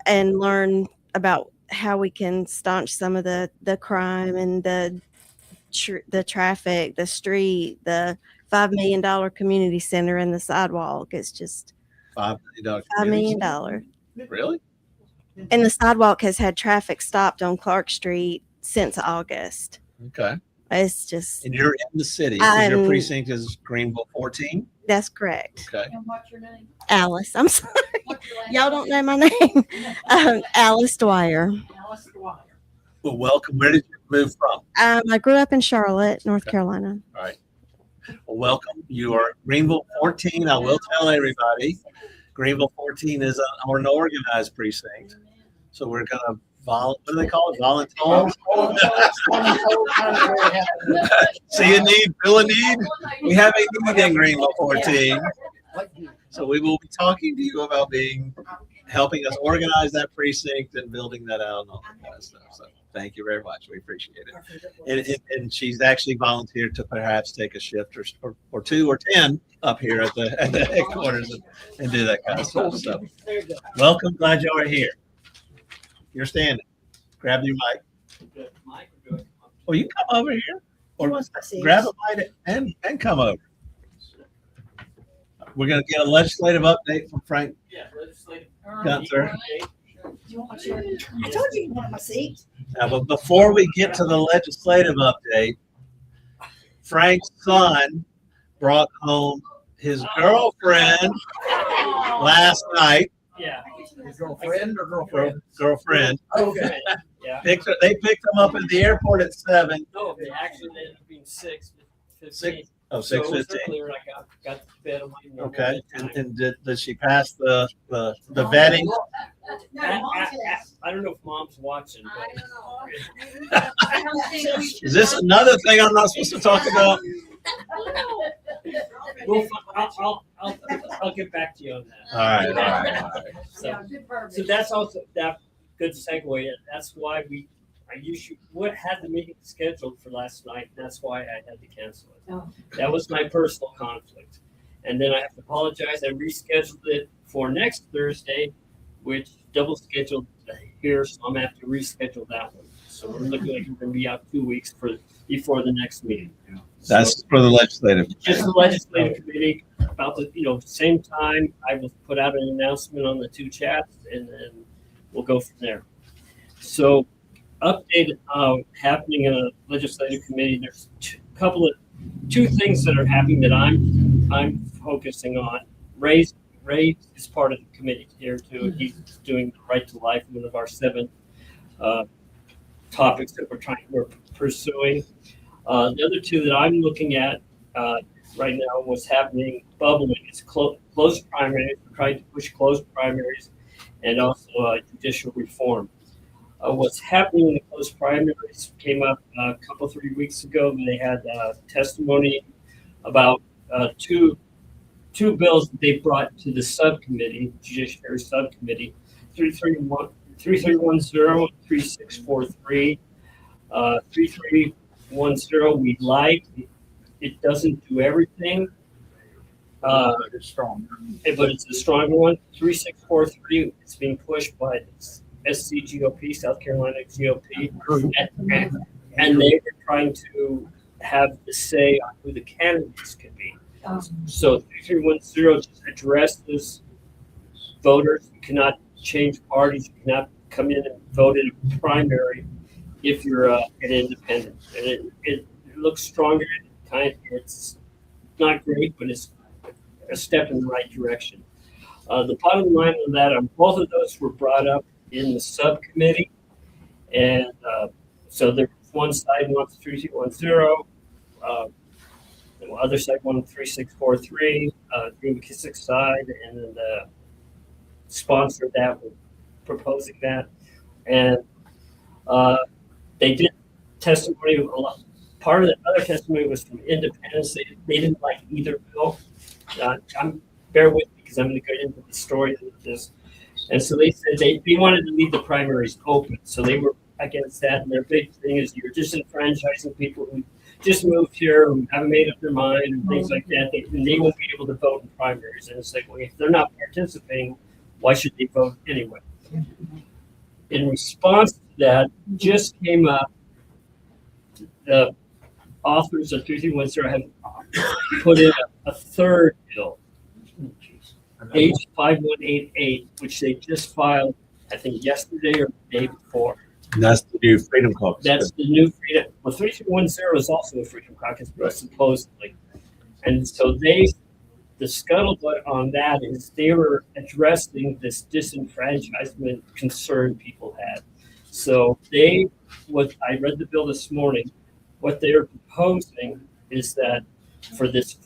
and learn about how we can staunch some of the crime and the traffic, the street, the $5 million community center, and the sidewalk. It's just $5 million. Really? And the sidewalk has had traffic stopped on Clark Street since August. Okay. It's just. And you're in the city. 'Cause your precinct is Greenville 14? That's correct. Okay. And what's your name? Alice. I'm sorry. What's your last Y'all don't know my name. Alice Dwyer. Alice Dwyer. Well, welcome. Where did you move from? I grew up in Charlotte, North Carolina. All right. Well, welcome. You are Greenville 14. I will tell everybody, Greenville 14 is an organized precinct. So we're going to what do they call it? Volunteers? See a need, fill a need. We have a need in Greenville 14. So we will be talking to you about helping us organize that precinct and building that out and all that kind of stuff. So thank you very much. We appreciate it. And she's actually volunteered to perhaps take a shift or 2 or 10 up here at the headquarters and do that kind of stuff. So welcome. Glad you are here. You're standing. Grab your mic. Well, you come over here or grab a mic and come over. We're going to get a legislative update from Frank Gunther. I told you you wanted my seat. Now, but before we get to the legislative update, Frank's son brought home his girlfriend last night. Yeah. His girlfriend or girlfriend? Girlfriend. Okay. Yeah. They picked him up at the airport at 7. No, they actually ended up being 6:15. 6. Oh, So it was 6:15. earlier, and I got to bed on my normal Okay. bedtime. And did she pass the vetting? I don't know if mom's watching, but Is this another thing I'm not supposed to talk about? I'll get back to you on that. All right. So that's also that good segue. That's why I usually had the meeting scheduled for last night. That's why I had to cancel it. Oh. That was my personal conflict. And then I have to apologize. I rescheduled it for next Thursday, which double scheduled here, so I'm gonna have to reschedule that one. So we're looking like we're gonna be out 2 weeks before the next meeting. That's for the legislative. Just the legislative committee about the same time. I will put out an announcement on the 2 chats, and then we'll go from there. So, update happening in a legislative committee. There's two things that are happening that I'm focusing on. Ray is part of the committee here too. He's doing the right to life, one of our 7 topics that we're pursuing. The other 2 that I'm looking at right now, what's happening, bubbling, is closed primaries. We're trying to push closed primaries, and also judicial reform. What's happening in the closed primaries came up a couple, 3 weeks ago. They had testimony about two bills that they brought to the subcommittee, Judiciary Subcommittee, 3310 and 3643. 3310 we like. It doesn't do everything. It's strong. But it's a stronger one. 3643 is being pushed by SCGOP, South Carolina GOP, and they were trying to have the say on who the candidates could be. So 3310 just addresses voters. You cannot change parties. You cannot come in and vote in a primary if you're an independent. And it looks stronger. It's not great, but it's a step in the right direction. The bottom line on that, both of those were brought up in the subcommittee, and so there's one side wants 3310, the other side wants 3643, Green McKissick side, and then the sponsor of that was proposing that, and they did testimony. A lot. Part of the other testimony was from independents. They didn't like either bill. Bear with me because I'm going to go into the story of this. And so they said they wanted to leave the primaries open. So they were against that. And their big thing is you're disenfranchising people who just moved here, who haven't made up their mind, and things like that. And they won't be able to vote in primaries. And it's like, well, if they're not participating, why should they vote anyway? In response to that, just came up, the authors of 3310 have put in a third bill, H5188, which they just filed, I think, yesterday or the day before. That's the new Freedom Caucus. That's the new Freedom. Well, 3310 is also a Freedom Caucus, but supposedly. And so the scuttlebutt on that is they were addressing this disenfranchisement concern people had. So I read the bill this morning. What they're proposing is that for this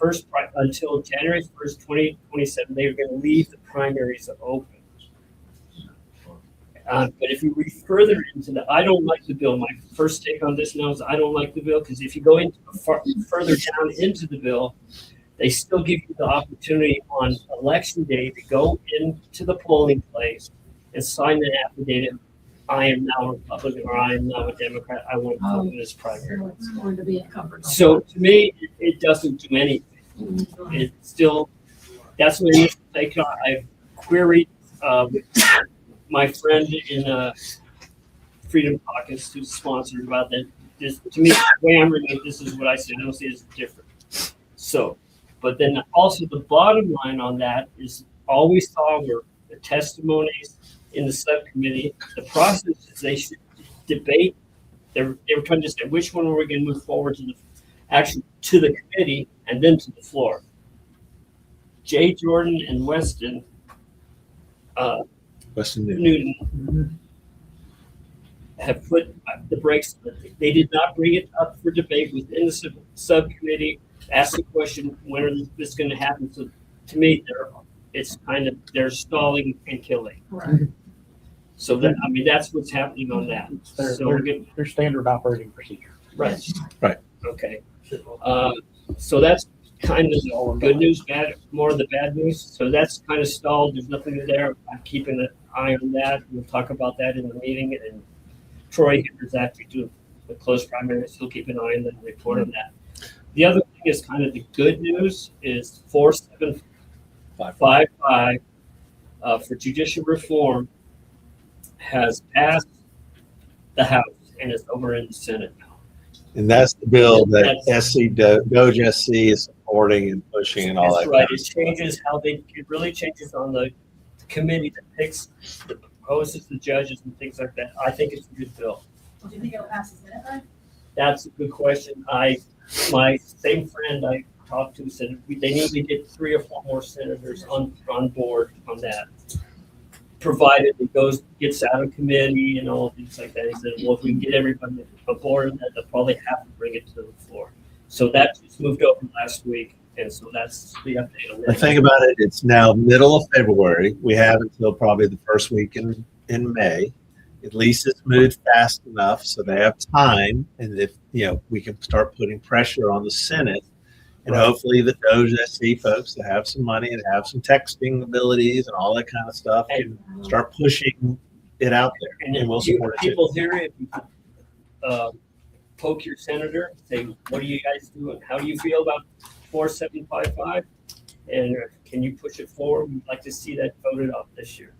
until January 1st, 2027, they are going to leave the primaries open. But if we read further into the, I don't like the bill. My first take on this now is I don't like the bill because if you go into further down into the bill, they still give you the opportunity on election day to go into the polling place and sign the affidavit. I am now a Republican or I am now a Democrat. I want to vote in this primary. It's going to be a covered. So to me, it doesn't do anything. It's still, that's what it is. I've queried my friend in Freedom Caucus who's sponsored about that. This, to me, the way I'm reading it, this is what I see. I don't see it as different. So, but then also the bottom line on that is all we saw were the testimonies in the subcommittee. The process is they should debate. They were trying to decide which one were we going to move forward to the committee and then to the floor. Jay Jordan and Weston Newton have put the brakes. They did not bring it up for debate within the subcommittee. Ask the question, when is this going to happen? So to me, they're stalling and killing. Right. So that, I mean, that's what's happening on that. So Their standard operating procedure. right. Right. Okay. So that's kind of good news, more of the bad news. So that's kind of stalled. There's nothing there. I'm keeping an eye on that. We'll talk about that in the meeting. And Troy is actually doing the close primary. Still keep an eye on that and report on that. The other thing is kind of the good news is 4755 for judicial reform has passed the House and is over in the Senate now. And that's the bill that Doge SC is supporting and pushing and all That's that. right. Kind It changes it really changes on the committee that picks the proposes the judges and things like that. I think it's a good bill. Do you think it'll pass the Senate then? That's a good question. My same friend I talked to said they need to get 3 or 4 more senators on board on that, provided it gets out of committee and all things like that. He said, well, if we can get everybody on board on that, they'll probably have to bring it to the floor. So that just moved over last week, and so that's the update on The that. thing about it, it's now middle of February. We have until probably the first week in May. At least it's moved fast enough so they have time, and if we can start putting pressure on the Senate, and hopefully the Doge SC folks that have some money and have some texting abilities and all that kind of stuff can start pushing it out there, and we'll support it. People hear it. If you could, poke your senator, say, what are you guys doing? How do you feel about 4755? And can you push it forward? We'd like to see that voted off this year.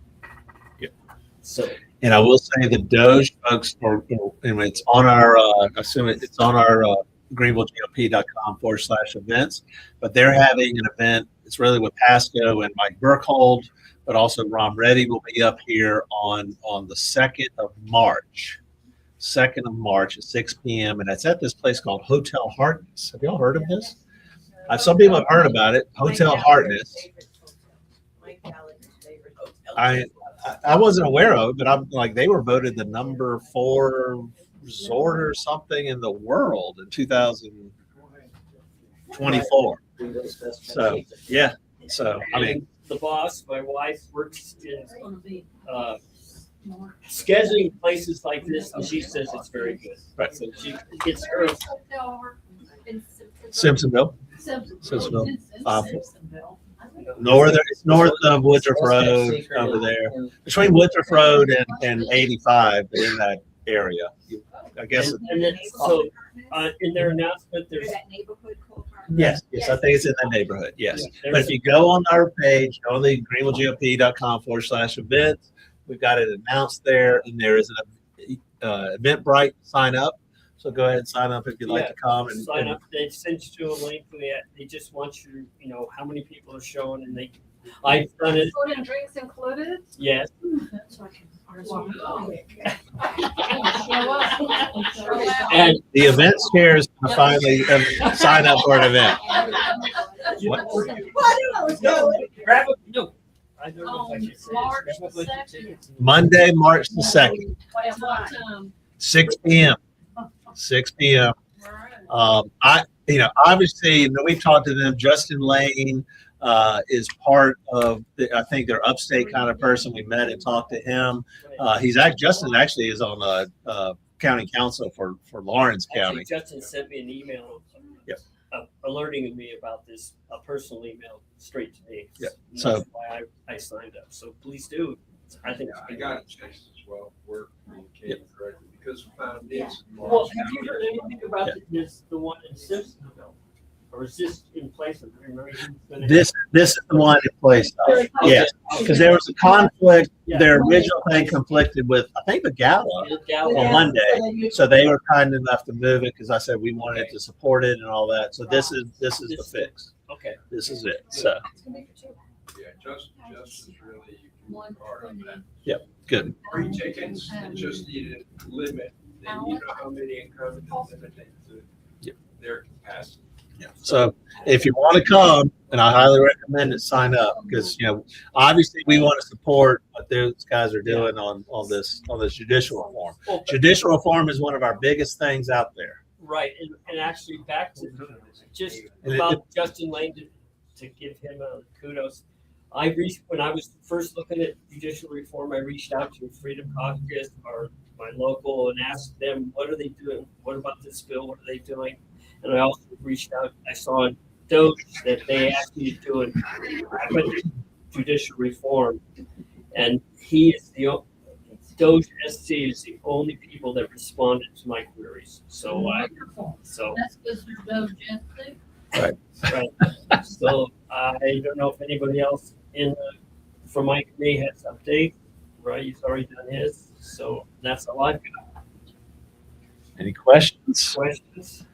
Yep. So. And I will say the Doge folks, and it's on our, I assume it's on our greenvillegop.com/events, but they're having an event. It's really with Pasco and Mike Burkhold, but also Ron Reddy will be up here on the 2nd of March. 2nd of March at 6 p.m. And that's at this place called Hotel Hartness. Have y'all heard of this? Some people have heard about it. Hotel Hartness. I wasn't aware of it, but I'm like, they were voted the number 4 resort or something in the world in 2024. So yeah. So I mean, the boss, my wife, works in scheduling places like this, and she says it's very good. Right. So it's her. Simpsonville. Simpsonville. It's north of Woodruff Road over there, between Woodruff Road and 85, but in that area. I guess. And then, so in their announcement, there's That neighborhood called yes, I think it's in that neighborhood. Yes, but if you go on our page, go to the greenvillegop.com/events, we've got it announced there, and there is an Eventbrite sign up. So go ahead and sign up if you'd like to come and sign up. They send you a link. They just want you, how many people are showing, and I've done it. Food and drinks included? Yes. And the events chair is going to finally sign up for an event. Well, I knew I was going. Grab a no. I don't know if I can say March this. Grab a bunch of 2nd. tickets. Monday, March the 2nd, At what time? 6 p.m. 6 p.m. Obviously, we've talked to them. Justin Lane, is part of, I think they're upstate kind of person. We met and talked to him. Justin actually is on county council for Lawrence County. Actually, Justin sent me an email Yep. Alerting me about this, a personal email straight to me. Yep. And So- that's why I signed up. So please do. I think I got a chance as well, we're communicating correctly, because we found this. Well, have you heard anything about the one in Simpsonville? Or is this in place of, remember? This is the one in place. Yes, because there was a conflict. Their original thing conflicted with, I think, the gala on Monday. So they were kind enough to move it because I said we wanted to support it and all that. So this is the fix. Okay. This is it. So Yeah, Justin's really part of that. yep, good. Free tickets, it just needed a limit, and you know how many incoming limited to Yep. their capacity. Yeah. So if you want to come, and I highly recommend it, sign up because obviously we want to support what those guys are doing on this judicial reform. Well, Judicial reform is one of our biggest things out there. right, and actually back to just And about Justin Lane to give him kudos. When I was first looking at judicial reform, I reached out to Freedom Caucus or my local and asked them, what are they doing? What about this bill? What are they doing? And I also reached out, I saw in Doge that they asked me to do a judicial reform. And he is Doge SC is the only people that responded to my queries. So That's because there's no Jesse. right. So I don't know if anybody else from my committee has update. Right, he's already done his. So that's all I've got. Any questions? Questions?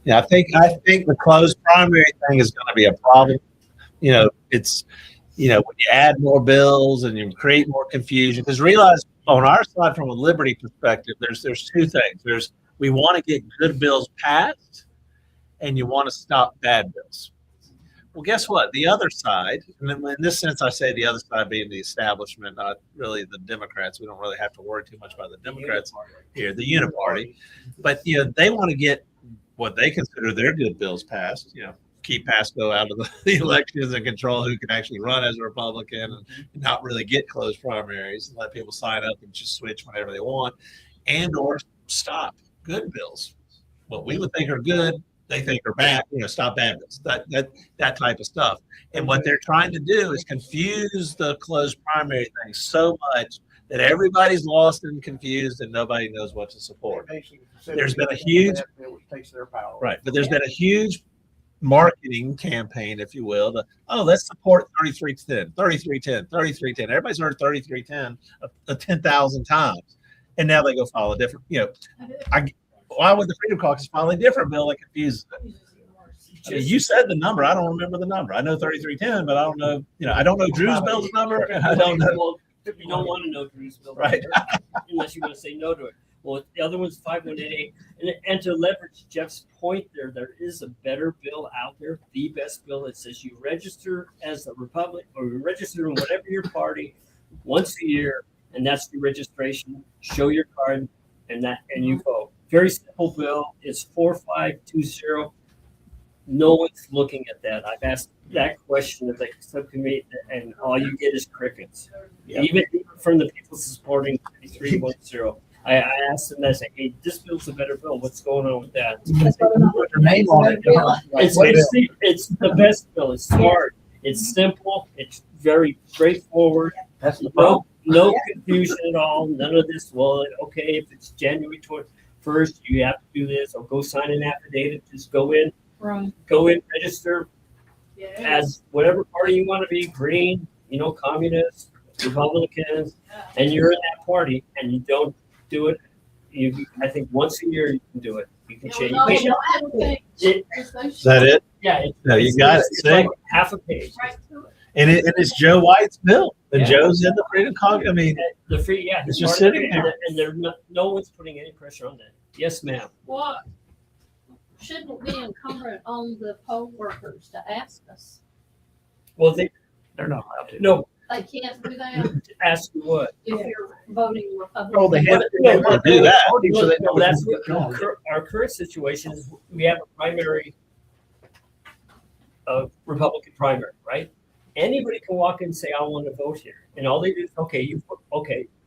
Yeah, I think the closed primary thing is going to be a problem. It's when you add more bills and you create more confusion. Because realize on our side, from a liberty perspective, there's two things. We want to get good bills passed, and you want to stop bad bills. Well, guess what? The other side, and in this sense, I say the other side being the establishment, not really the Democrats. We don't really have to worry too much about the Democrats here, the Uniparty. But they want to get what they consider their good bills passed. Keep Pasco out of the elections and control who can actually run as a Republican, and not really get closed primaries and let people sign up and just switch whenever they want, and or stop good bills. What we would think are good, they think are bad, stop bad bills, that type of stuff. And what they're trying to do is confuse the closed primary thing so much that everybody's lost and confused and nobody knows what to support. There's been a huge, right, but there's been a huge marketing campaign, if you will, let's support 3310, 3310, 3310. Everybody's heard 3310 10,000 times. And now they go file a different, why would the Freedom Caucus file a different bill that confuses it? I mean, you said the number. I don't remember the number. I know 3310, but I don't know. I don't know Drew's bill's number. I don't know. Well, you don't want to know Drew's bill, right? Unless you want to say no to it. Well, the other one's 5188, and to leverage Jeff's point, there is a better bill out there, the best bill that says you register as a Republican or you register in whatever your party once a year, and that's the registration. Show your card, and you vote. Very simple bill. It's 4520. No one's looking at that. I've asked that question at the subcommittee, and all you get is crickets. Yeah. Even from the people supporting 3310. I asked them, I said, hey, this bill's a better bill. What's going on with that? It's the best bill. It's smart. It's simple. It's very straightforward. That's the No confusion at all. None of this. Well, okay, if it's January 21st, you have to do this, or go sign an affidavit. Just go in, register as whatever party you want to be, green, communists, Republicans, and you're in that party, and you don't do it. I think once a year you can do it. You can change. Is that it? Yeah. You got it. It's like half a page. And it's Joe White's bill. And Joe's in the Freedom Caucus. I mean, it's just sitting there. And no one's putting any pressure on that. Yes, ma'am. What? Shouldn't be incumbent on the poll workers to ask us. Well, they're not allowed to. No. They can't do that Ask you what? if you're voting Republican. Oh, they want to do that. So they know That's what our current situation is. We have a primary a Republican primary, right? Anybody can walk in and say, I want to vote here. And all they do is, okay.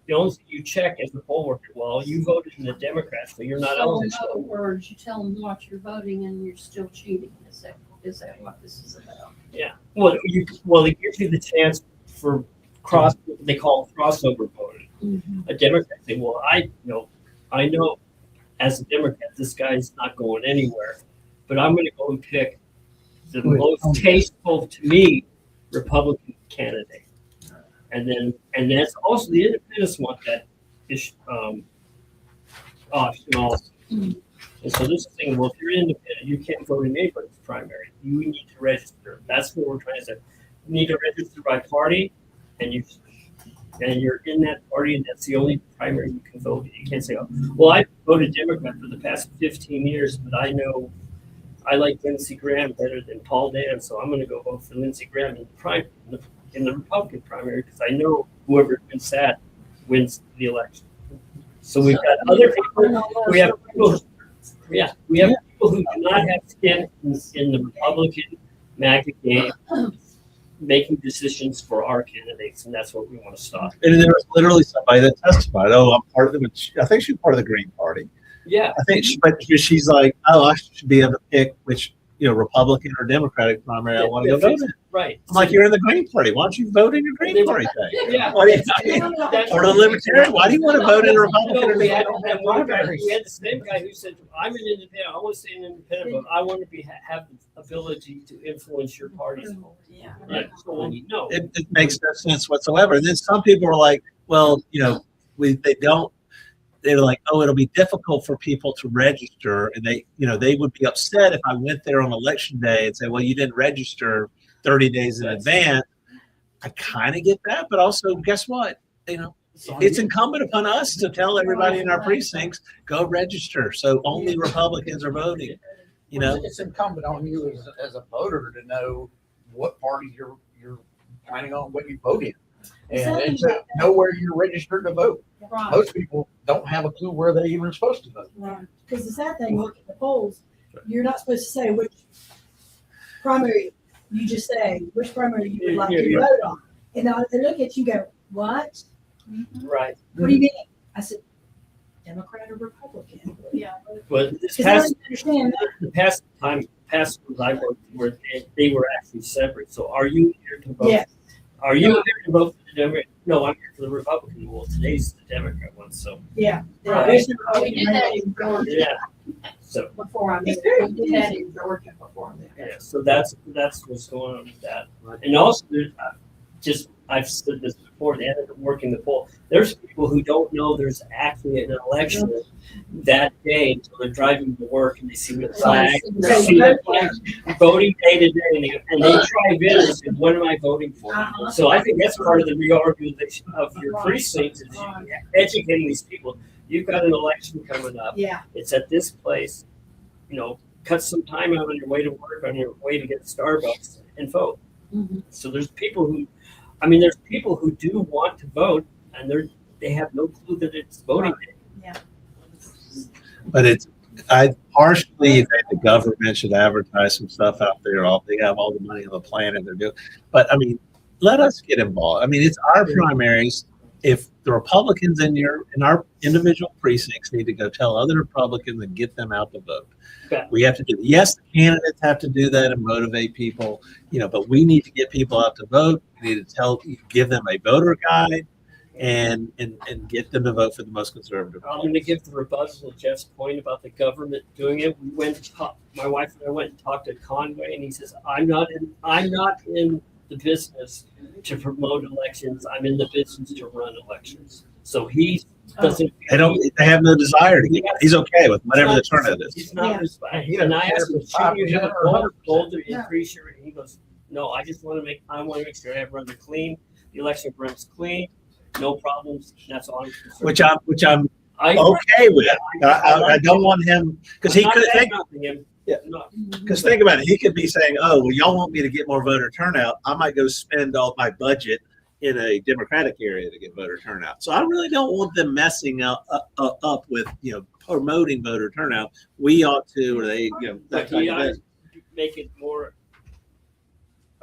The only thing you check as the poll worker, well, you voted in the Democrat, so you're not So in eligible. other words, you tell them what you're voting and you're still cheating. Is that what this is about? Yeah. Well, it gives you the chance for they call it crossover voting. Mm-hmm. A Democrat say, well, I know as a Democrat, this guy's not going anywhere, but I'm going to go and pick the most tasteful to me Republican candidate. And that's also the independents want that option also. And so this thing, well, if you're independent, you can't vote in anybody's primary. You need to register. That's what we're trying to say. You need to register by party, and you're in that party, and that's the only primary you can vote in. You can't say, oh, well, I voted Democrat for the past 15 years, but I know I like Lindsey Graham better than Paul Dan, so I'm going to go vote for Lindsey Graham in the Republican primary because I know whoever wins that wins the election. So we've got other people. We have people. We have people who do not have skin in the Republican MAGA game, making decisions for our candidates, and that's what we want to stop. And there was literally somebody that testified, "Oh, I'm part of the." I think she's part of the Green Party. Yeah, I think, but she's like, "Oh, I should be able to pick which Republican or Democratic primary I want to go vote in." Right. I'm like, "You're in the Green Party. Why don't you vote in your Green Party thing?" Yeah. Or the Libertarian. Why do you want to vote in a Republican or we had Democratic? the same guy who said, "I'm an independent. I want to stay an independent, but I want to have the ability to influence your party's vote." Yeah. Right. So no, It makes no sense whatsoever. And then some people are like, "Well, they don't." They're like, "Oh, it'll be difficult for people to register," and they would be upset if I went there on election day and say, "Well, you didn't register 30 days in advance." I kind of get that, but also, guess what? It's incumbent upon us to tell everybody in our precincts, go register. So only Republicans are voting. It's incumbent on you as a voter to know what party you're planning on what you vote in, and to know where you're registered to vote. Right. Most people don't have a clue where they even supposed to vote. Right. Because the sad thing, look at the polls, you're not supposed to say which primary, you just say which primary you would like to vote on. And they look at you and go, what? right. What do you mean? I said, Democrat or Republican? Yeah. But this Because I past don't understand that. the past ones I worked where they were actually separate. So are you here to vote? Yes. Are you here to vote for the Democrat? No, I'm here for the Republican. Well, today's the Democrat one, so Yeah. Right. There's no We did that in Georgia yeah. So before I It's moved. very We did that in Georgia before I moved. yeah, so that's what's going on with that. And also, I've said this before. They ended up working the poll. There's people who don't know there's actually an election that day until they're driving to work and they see the flag, voting day to day, and they drive in and say, "What am I voting for?" So I think that's part of the reorganization of your precincts is educating these people. You've got an election coming up. Yeah. It's at this place. Cut some time out on your way to work, on your way to get Starbucks, and vote. Mhm. So there's people who do want to vote, and they have no clue that it's voting day. But I partially think the government should advertise some stuff out there. They have all the money on the planet. They're doing, but I mean, let us get involved. I mean, it's our primaries. If the Republicans in our individual precincts need to go tell other Republicans and get them out to vote. Okay. We have to do. Yes, the candidates have to do that and motivate people. But we need to get people out to vote. We need to give them a voter guide, and get them to vote for the most conservative. I'm going to give the rebuttal to Jeff's point about the government doing it. My wife and I went and talked to Conway, and he says, "I'm not in the business to promote elections. I'm in the business to run elections." So he doesn't. They have no desire to get. He's okay with whatever the turnout is. He's not responding. And I asked him, "Should you have a goal to increase your?" And he goes, "No, I want to make sure I have run the election runs clean, no problems. That's all I'm concerned." Which I'm okay with. I don't want him because he could think. Yeah. Because think about it, he could be saying, "Oh, well, y'all want me to get more voter turnout. I might go spend all my budget in a Democratic area to get voter turnout." So I really don't want them messing up with promoting voter turnout. We ought to, or they, that But kind he of ought thing. to make it more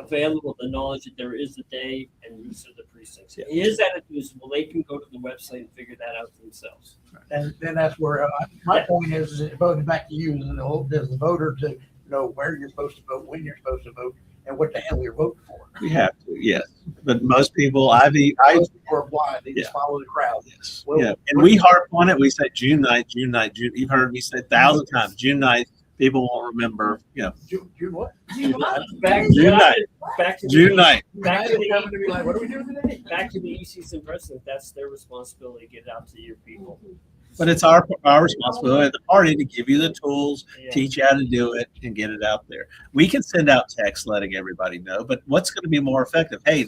available the knowledge that there is a day and use of the precincts. Is that usable? They can go to the website and figure that out themselves. And then that's where my point is voting back to you, and the whole, does the voter to know where you're supposed to vote, when you're supposed to vote, and what the hell you're voting for. We have to, yes. But most people, Most people are blind, they just follow the crowd. yes. Well, Yeah. And we harp on it. We say June 9th, June 9th, June. You've heard me say 1,000 times, June 9th. People won't remember, June what? Back June 9th. back to June 9th. Back to Coming to be the like, what are we doing today? back to the ECs and president. That's their responsibility to get it out to your people. But it's our responsibility as the party to give you the tools, Yeah. teach you how to do it, and get it out there. We can send out texts letting everybody know, but what's going to be more effective? Hey,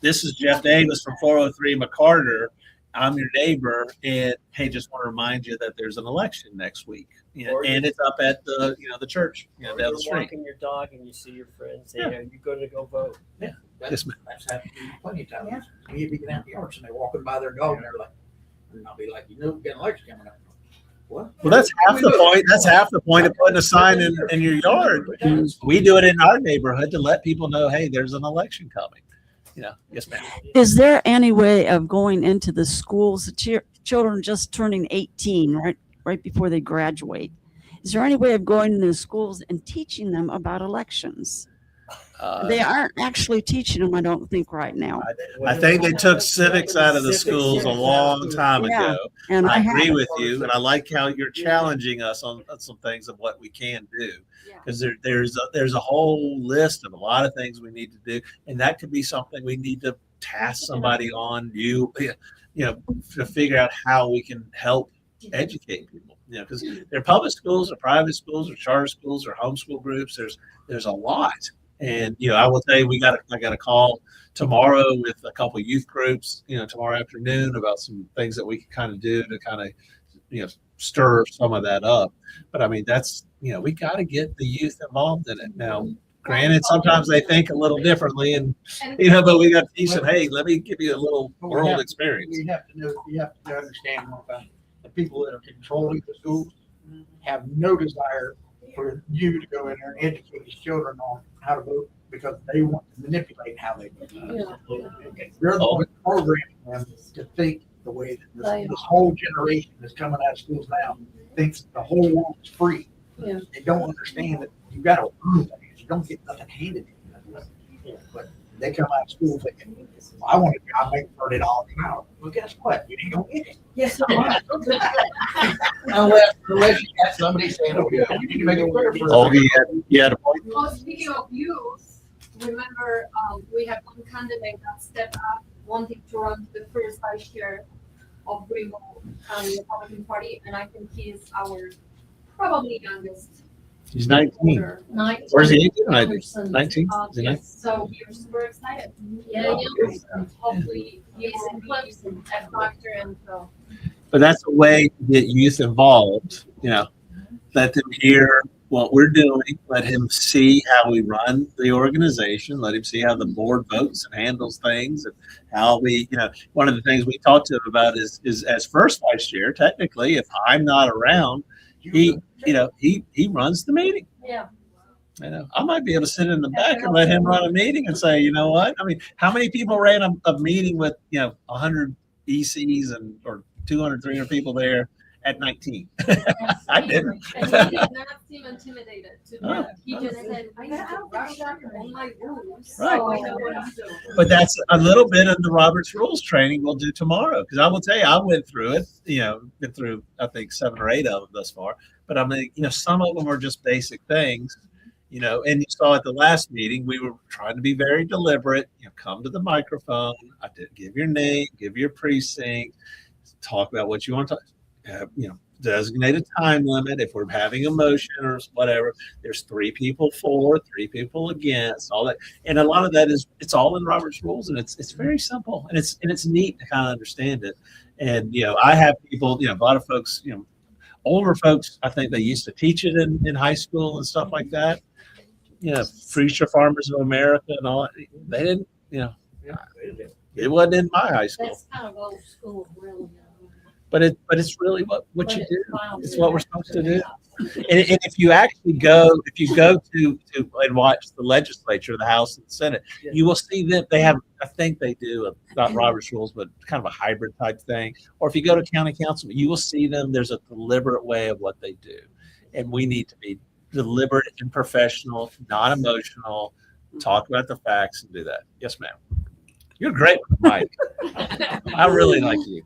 this is Jeff Davis from 403 McCarter. I'm your neighbor, and hey, just want to remind you that there's an election next week, Or and it's up at the the church Or down you're the street. walking your dog and you see your friends. Yeah. Hey, are you going to go vote? Yes, ma'am. That's happened plenty of times. We get out the arch and they're walking by their dog and they're like, and I'll be like, we got an election coming up. What? Well, that's half the point. That's half the point of putting a sign in your yard. We do it in our neighborhood to let people know, hey, there's an election coming. Yes, ma'am. Is there any way of going into the schools, the children just turning 18, right before they graduate? Is there any way of going into the schools and teaching them about elections? They aren't actually teaching them, I don't think, right now. I think they took civics out of the schools a long time Yeah. ago. And I I agree have, with you, and I like how you're challenging us on some things of what we can do. Because there's a whole list of a lot of things we need to do, and that could be something we need to task somebody on to figure out how we can help educate people. Because they're public schools or private schools or charter schools or homeschool groups. There's a lot. And I will tell you, I got a call tomorrow with a couple of youth groups, tomorrow afternoon about some things that we can kind of do to kind of, stir some of that up. But I mean, that's we got to get the youth involved in it. Now, granted, sometimes they think a little differently, and but we got to teach them. Hey, let me give you a little world experience. You have to understand one thing: the people that are controlling the schools have no desire for you to go in there and educate these children on how to vote because they want to manipulate how they vote. They're the ones programming them to think the way that this whole generation that's coming out of schools now thinks the whole world is free. Yeah. They don't understand that you got to earn things. You don't get nothing handed to you. But they come out of school thinking, well, I want a job making $30 an hour. Well, guess what? You ain't gonna get it. Yes. unless you got somebody saying, oh yeah, you need to make it fair for Oh, you had a point. Well, speaking of youth, remember we have one candidate that stepped up, wanting to run the first vice chair of Greenville Republican Party, and I think he's our probably youngest. He's 19. voter. Where's he? 19. Is he 19? Yes, so we are super excited. Yeah, Hopefully he will be a factor, and so. But that's a way to get youth involved. Let them hear what we're doing. Let him see how we run the organization. Let him see how the board votes and handles things, and how we. One of the things we talked to him about is as first vice chair. Technically, if I'm not around, he runs the meeting. Yeah. I might be able to sit in the back and let him run a meeting and say, you know what? I mean, how many people ran a meeting with 100 ECs or 200, 300 people there at 19? I didn't. And he did not seem intimidated to do it. He just said, I need to brush up on my rules. Right. So I know what I'm doing. But that's a little bit of the Robert's Rules training we'll do tomorrow. Because I will tell you, I went through it, been through, I think, 7 or 8 of them thus far. But I mean, some of them are just basic things, and you saw at the last meeting, we were trying to be very deliberate. Come to the microphone. I did give your name, give your precinct, talk about what you want to talk. Designate a time limit. If we're having a motion or whatever, there's 3 people for, 3 people against, all that. And a lot of that it's all in Robert's Rules, and it's very simple, and it's neat to kind of understand it. And I have people, a lot of folks, older folks, I think they used to teach it in high school and stuff like that. Future Farmers of America and all. They didn't, it wasn't in my high school. That's kind of old school, really. But it's really what you do. It's what we're supposed to do. And if you actually go to and watch the legislature, the House and the Senate, you will see that they have, I think they do, not Robert's rules, but kind of a hybrid type thing. Or if you go to county council, you will see them. There's a deliberate way of what they do. And we need to be deliberate and professional, not emotional, talk about the facts and do that. Yes, ma'am. You're great with the mic. I really like you.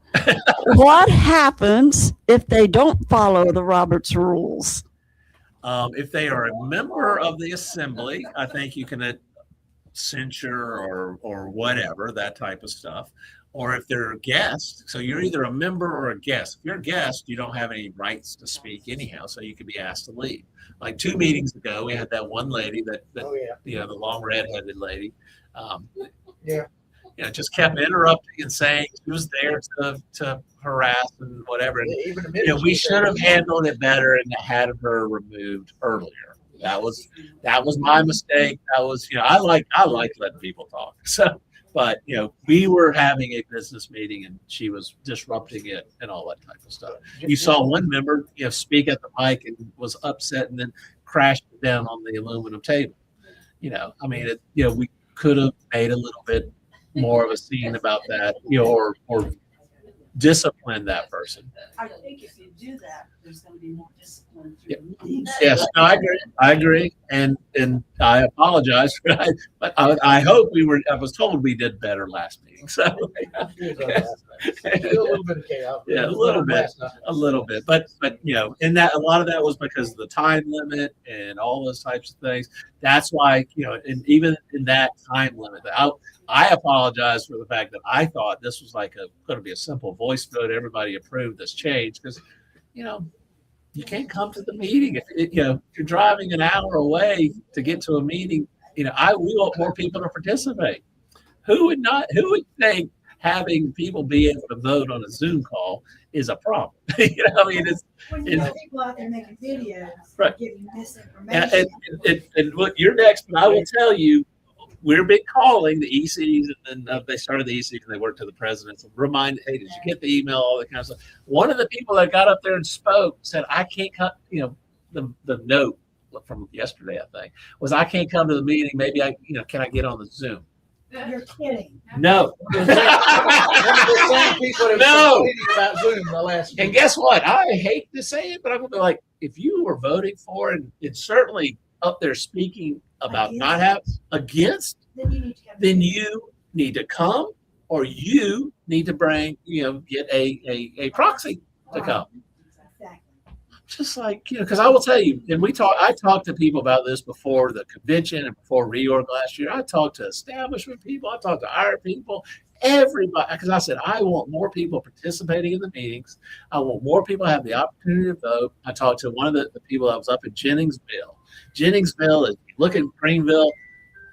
What happens if they don't follow the Roberts rules? If they are a member of the assembly, I think you can censure or whatever, that type of stuff. Or if they're a guest, so you're either a member or a guest. If you're a guest, you don't have any rights to speak anyhow, so you could be asked to leave. Like 2 meetings ago, we had that one lady that you know, the long red-headed lady. You know, just kept interrupting and saying she was there to harass and whatever. And, you know, we should have handled it better and had her removed earlier. That was my mistake. That was, you know, I like letting people talk. So, but you know, we were having a business meeting and she was disrupting it and all that type of stuff. You saw one member, you know, speak at the mic and was upset and then crashed down on the aluminum table. You know, I mean, you know, we could have made a little bit more of a scene about that, you know, or discipline that person. I think if you do that, there's going to be more discipline. Yep. Yes, no, I agree, and I apologize for that, but I hope I was told we did better last meeting, so. A little bit of chaos. Yeah, a little bit, but you know, and that a lot of that was because of the time limit and all those types of things. That's why, you know, and even in that time limit, I apologize for the fact that I thought this was like going to be a simple voice vote. Everybody approved this change because, you know, you can't come to the meeting if you know, if you're driving an hour away to get to a meeting. You know, we want more people to participate. Who would think having people be able to vote on a Zoom call is a problem? You know, I mean, when you have people out there making videos, right, giving misinformation. And look, you're next, but I will tell you, we've been calling the ECs, and then they started the ECs and they worked to the presidents and reminded, hey, did you get the email, all that kind of stuff. One of the people that got up there and spoke said, I can't come, you know, the note from yesterday, I think, was I can't come to the meeting. Maybe can I get on the Zoom? You're kidding. No. The same people that No. were complaining about Zoom the last. And guess what? I hate to say it, but I'm going to be like, if you were voting for it, and certainly up there speaking about not having against, then you need to come, or you need to bring, you know, get a proxy to come. Just like, you know, because I will tell you, and I talked to people about this before the convention and before reorg last year. I talked to establishment people, I talked to our people, everybody, because I said, I want more people participating in the meetings. I want more people to have the opportunity to vote. I talked to one of the people that was up in Jenningsville. Jenningsville is, look at Greenville,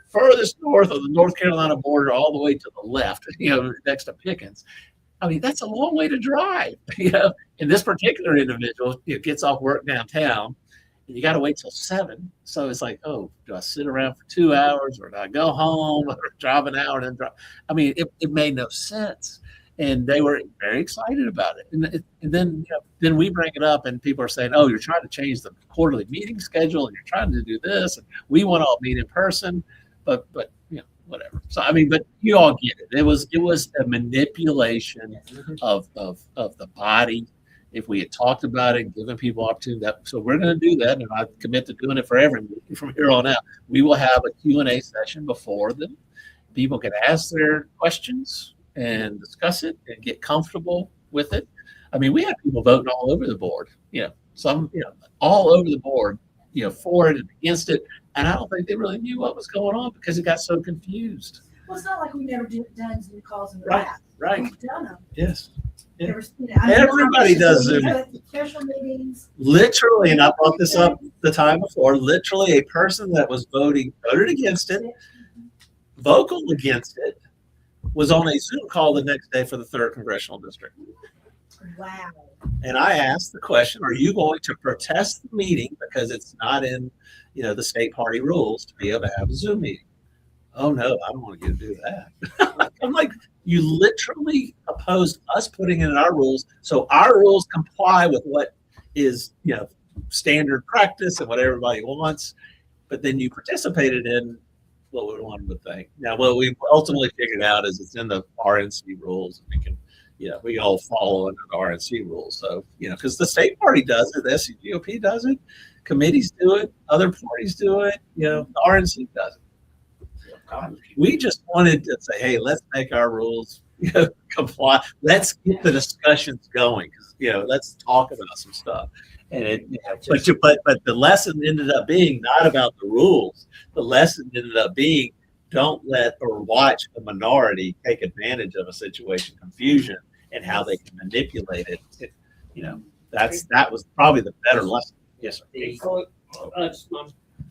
furthest north of the North Carolina border, all the way to the left, you know, next to Pickens. I mean, that's a long way to drive, you know. And this particular individual, you know, gets off work downtown, and you got to wait till 7. So it's like, oh, do I sit around for 2 hours, or do I go home, or drive an hour and then drive? I mean, it made no sense, and they were very excited about it. And then, you know, then we bring it up, and people are saying, oh, you're trying to change the quarterly meeting schedule, and you're trying to do this, and we want to all meet in person, but you know. Whatever. So I mean, but you all get it. It was a manipulation of the body. If we had talked about it and given people opportunity, so we're going to do that, and I commit to doing it for every meeting from here on out. We will have a Q&A session before them. People can ask their questions and discuss it and get comfortable with it. I mean, we had people voting all over the board. You know, some, you know, all over the board, you know, for it and against it. And I don't think they really knew what was going on because it got so confused. Well, it's not like we never done Zoom calls in the Right, past. right. We've done them. Yes. Yeah. Everybody does Zoom. Special meetings. Literally, and I brought this up the time before, literally a person that was voted against it, vocal against it, was on a Zoom call the next day for the 3rd Congressional District. Wow. And I asked the question, are you going to protest the meeting because it's not in, you know, the state party rules to be able to have a Zoom meeting? Oh no, I don't want to get to do that. I'm like, you literally opposed us putting it in our rules, so our rules comply with what is, you know, standard practice and what everybody wants, but then you participated in what one would think. Now, what we ultimately figured out is it's in the RNC rules. We can, we all follow under the RNC rules. So, because the state party does it, the SCGOP does it, committees do it, other parties do it, the RNC does it. We just wanted to say, hey, let's make our rules comply. Let's get the discussions going. Let's talk about some stuff. And but the lesson ended up being not about the rules. The lesson ended up being don't let or watch a minority take advantage of a situation, confusion, and how they can manipulate it. That was probably the better lesson. Yes, sir.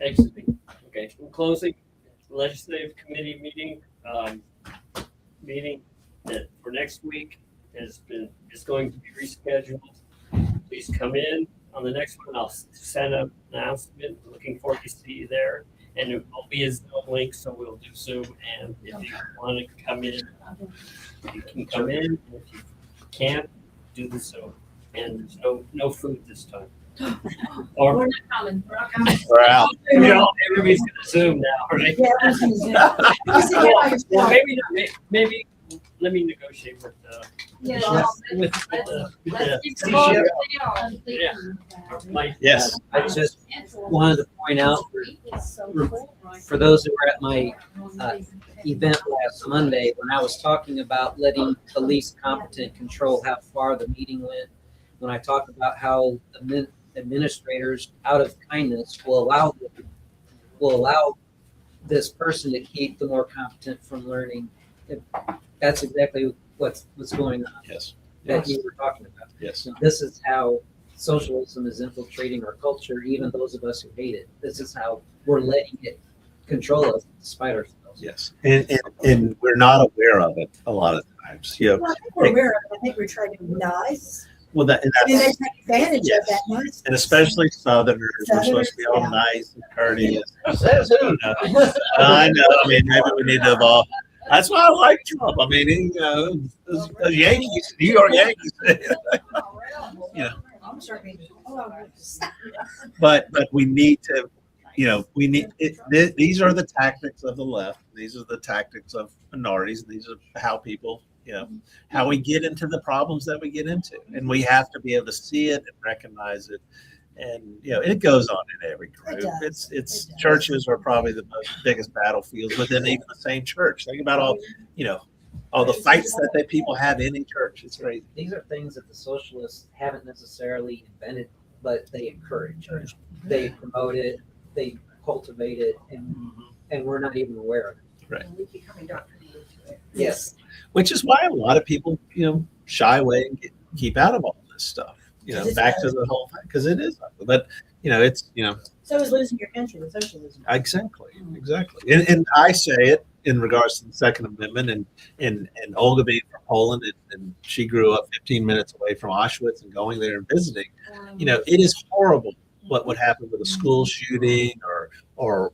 Exiting. Okay. In closing, legislative committee meeting that for next week is going to be rescheduled. Please come in. On the next one, I'll send an announcement. Looking forward to see you there. And it will be a Zoom link, so we'll do Zoom. And if you want to come in, you can come in. And if you can't, do the Zoom. And there's no food this time. Or We're not coming. We're not coming. We're out. Everybody's going to Zoom now, right? Yeah, Well, maybe not. Maybe let me negotiate with Yes. the Keep the ball down. Yes. I just wanted to point out for those who were at my event last Monday, when I was talking about letting the least competent control how far the meeting went, when I talked about how administrators, out of kindness, will allow this person to keep the more competent from learning. That's exactly what's going on. Yes. That you were talking about. Yes. And this is how socialism is infiltrating our culture, even those of us who hate it. This is how we're letting it control us despite ourselves. Yes. And we're not aware of it a lot of times. Well, I think we're aware of it. I think we're trying to be nice. Well, And they take advantage of that nice. and especially Southerners, we're supposed to be all nice and courteous. I know. I mean, maybe we need to evolve. That's why I like Trump. I mean, the Yankees, New York Yankees. But we need to, these are the tactics of the left. These are the tactics of minorities. These are how people, how we get into the problems that we get into, and we have to be able to see it and recognize it. And it goes on in every group. It's churches are probably the biggest battlefields within even the same church. Think about all the fights that people have in a church. It's crazy. These are things that the socialists haven't necessarily invented, but they encourage. They promote it, they cultivate it, and we're not even aware of it. Right. And we keep coming indoctrinated to it. Yes. Which is why a lot of people, shy away and keep out of all this stuff. Back to the whole thing, because it is ugly. But it's So is losing your country with socialism. exactly. And I say it in regards to the Second Amendment and Olga being from Poland and she grew up 15 minutes away from Auschwitz and going there and visiting. It is horrible what would happen with a school shooting or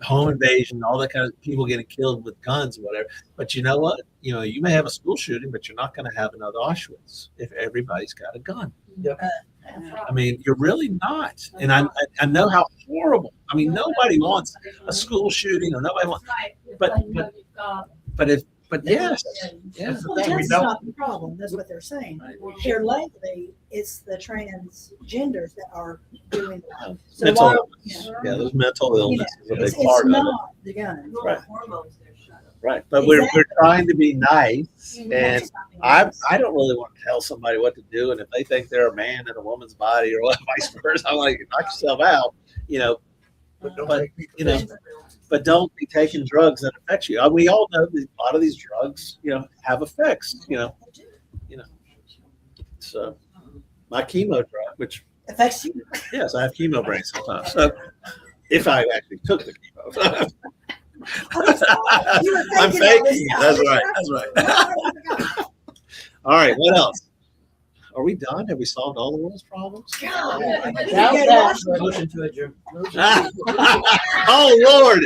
home invasion, all that kind of people getting killed with guns or whatever. But you know what? You may have a school shooting, but you're not going to have another Auschwitz if everybody's got a gun. I mean, you're really not. And I know how horrible. I mean, nobody wants a school shooting or nobody wants. But yes. Well, that's not the problem. That's what they're saying. Here lately, it's the transgenders that are doing that. So Mental while, illness. Yeah, those mental illness is a big it's part of it. not the gun. Right. Right. But we're trying to be nice, and I don't really want to tell somebody what to do. And if they think they're a man in a woman's body or vice versa, I'm like, knock yourself out, but don't be taking drugs that affect you. We all know that a lot of these drugs, have effects, So my chemo drug, which affects you. yes, I have chemo brain sometimes. So if I actually took the chemo. I'm faking. That's right. All right. What else? Are we done? Have we solved all the world's problems? Motion to adjourn. Oh Lord!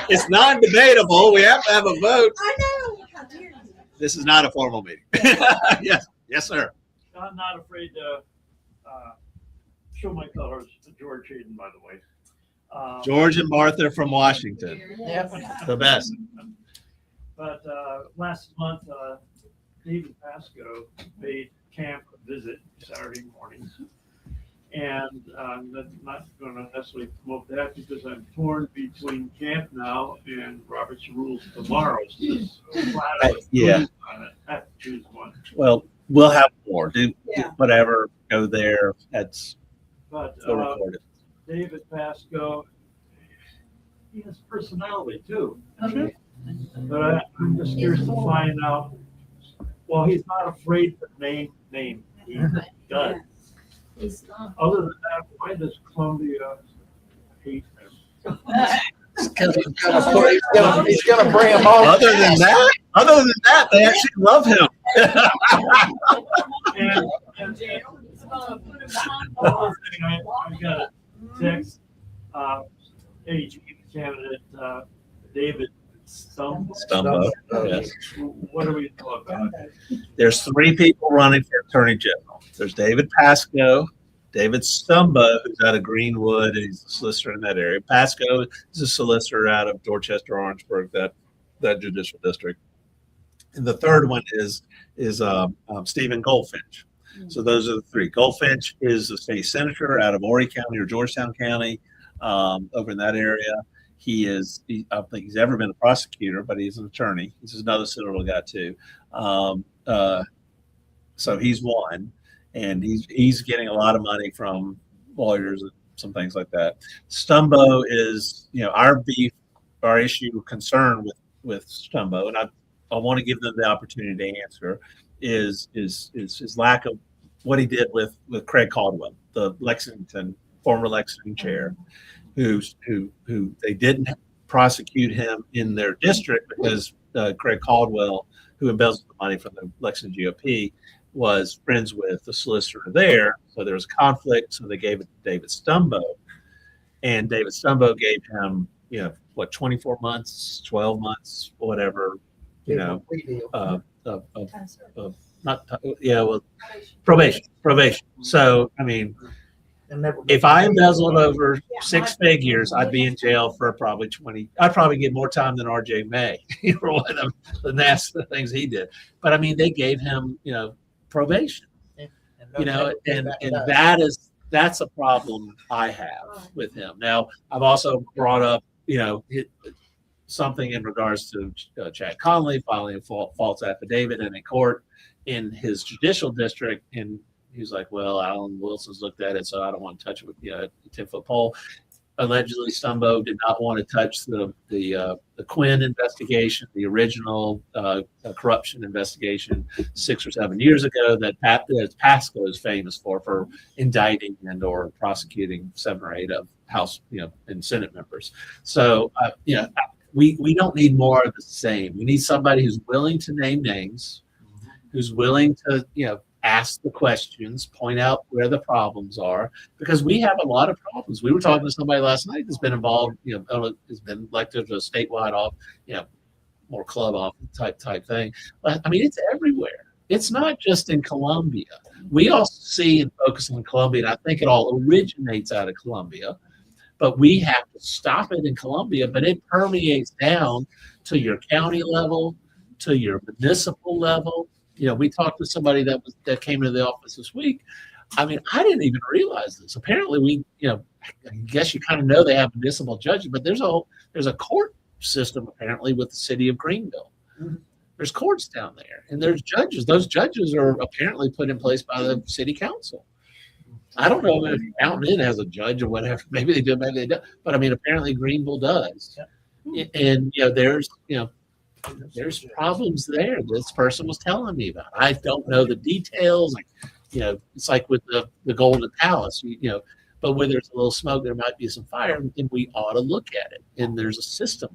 It's non-debatable. We have to have a vote. I know. How dare you. This is not a formal meeting. Yes, sir. I'm not afraid to show my colors to George Hayden, by the way. George and Martha from Washington, the best. But last month, David Pasco paid camp a visit Saturday mornings. And I'm not going to necessarily promote that because I'm torn between camp now and Robert's Rules tomorrow. So Yeah. I have to choose one. Well, we'll have more. Do Yeah. whatever. Go there. That's But go record it. David Pasco, he has personality too. But I'm just curious to find out. Well, he's not afraid to name names. He does. He's not. Other than that, why does Columbia hate him? He's gonna bring them all. Other than that, they actually love him. And another thing, I got a text, AG candidate, David Stumbo. Yes. What do we know about it? There's 3 people running for Attorney General. There's David Pasco, David Stumbo, who's out of Greenwood, and he's a solicitor in that area. Pasco is a solicitor out of Dorchester, Orangeburg, that judicial district. And the third one is Stephen Goldfinch. So those are the 3. Goldfinch is a state senator out of Horry County or Georgetown County, over in that area. I don't think he's ever been a prosecutor, but he's an attorney. He's another civil guy too. So he's one, and he's getting a lot of money from lawyers and some things like that. Stumbo is, our issue concern with Stumbo, and I want to give them the opportunity to answer, is his lack of what he did with Craig Caldwell, the former Lexington chair, who they didn't prosecute him in their district because Craig Caldwell, who embezzled the money from the Lexington GOP, was friends with the solicitor there. So there was a conflict. So they gave it to David Stumbo, and David Stumbo gave him, 24 months, 12 months, whatever, probation. So, I mean, if I embezzled over 6 figures, I'd be in jail for probably 20. I'd probably get more time than RJ May for one of the nasty things he did. But I mean, they gave him, probation, and that's a problem I have with him. Now, I've also brought up, something in regards to Chad Conley filing a false affidavit in a court in his judicial district, and he's like, well, Alan Wilson's looked at it, so I don't want to touch it with a 10-foot pole. Allegedly, Stumbo did not want to touch the Quinn investigation, the original corruption investigation 6 or 7 years ago that Pasco is famous for indicting and or prosecuting 7 or 8 of House, and Senate members. So, we don't need more of the same. We need somebody who's willing to name names, who's willing to, ask the questions, point out where the problems are, because we have a lot of problems. We were talking to somebody last night that's been involved, has been elected to a statewide off, more club off type thing. But I mean, it's everywhere. It's not just in Columbia. We all see and focus on Columbia, and I think it all originates out of Columbia, but we have to stop it in Columbia, but it permeates down to your county level, to your municipal level. We talked to somebody that came to the office this week. I mean, I didn't even realize this. Apparently, I guess you kind of know they have municipal judges, but there's a court system apparently with the city of Greenville. Mm-hmm. There's courts down there, and there's judges. Those judges are apparently put in place by the city council. I don't know if Mountain Inn has a judge or whatever. Maybe they do, maybe they don't. But I mean, apparently Greenville does. Yeah. And there's problems there. This person was telling me about. I don't know the details. It's like with the Golden Palace, but where there's a little smoke, there might be some fire, and we ought to look at it. And there's a system,